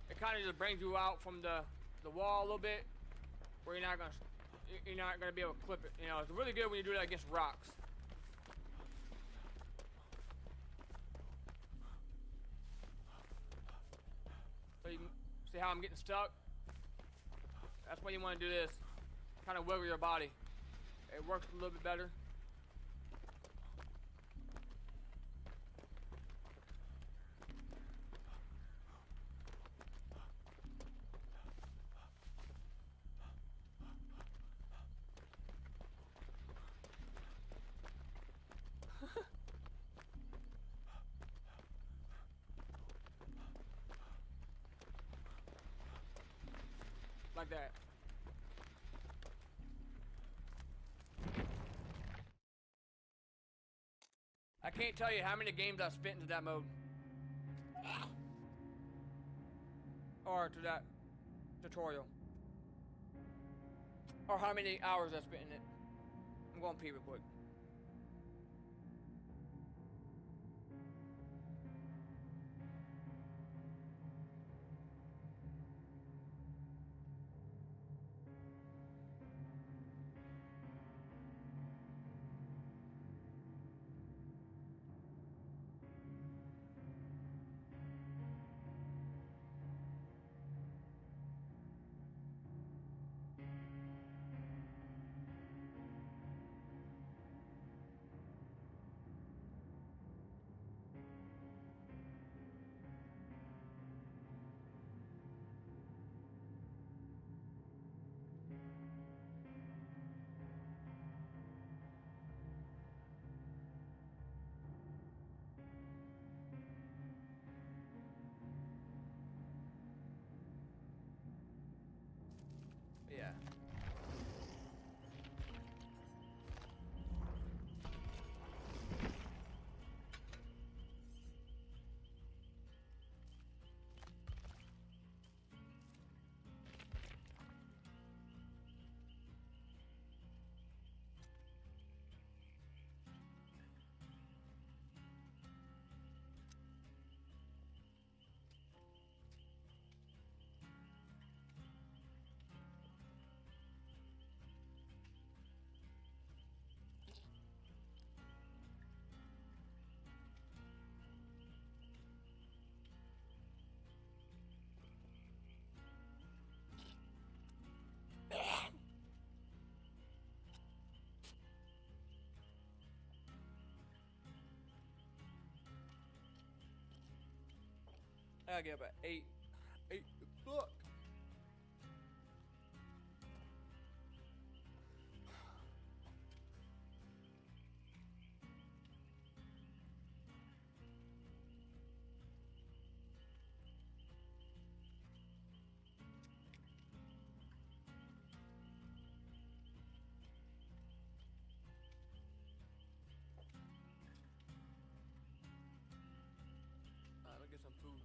it kind of just brings you out from the wall a little bit, where you're not gonna be able to clip it. You know, it's really good when you do that against rocks. See how I'm getting stuck? That's why you want to do this. Kind of wiggle your body. It works a little bit better. Like that. I can't tell you how many games I spent into that mode. Or to that tutorial. Or how many hours I spent in it. I'm going to pee real quick. Yeah. I gotta get up at 8 o'clock. Let me get some food.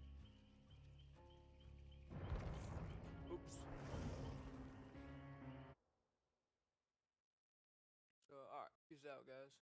Oops. So, alright. Peace out, guys.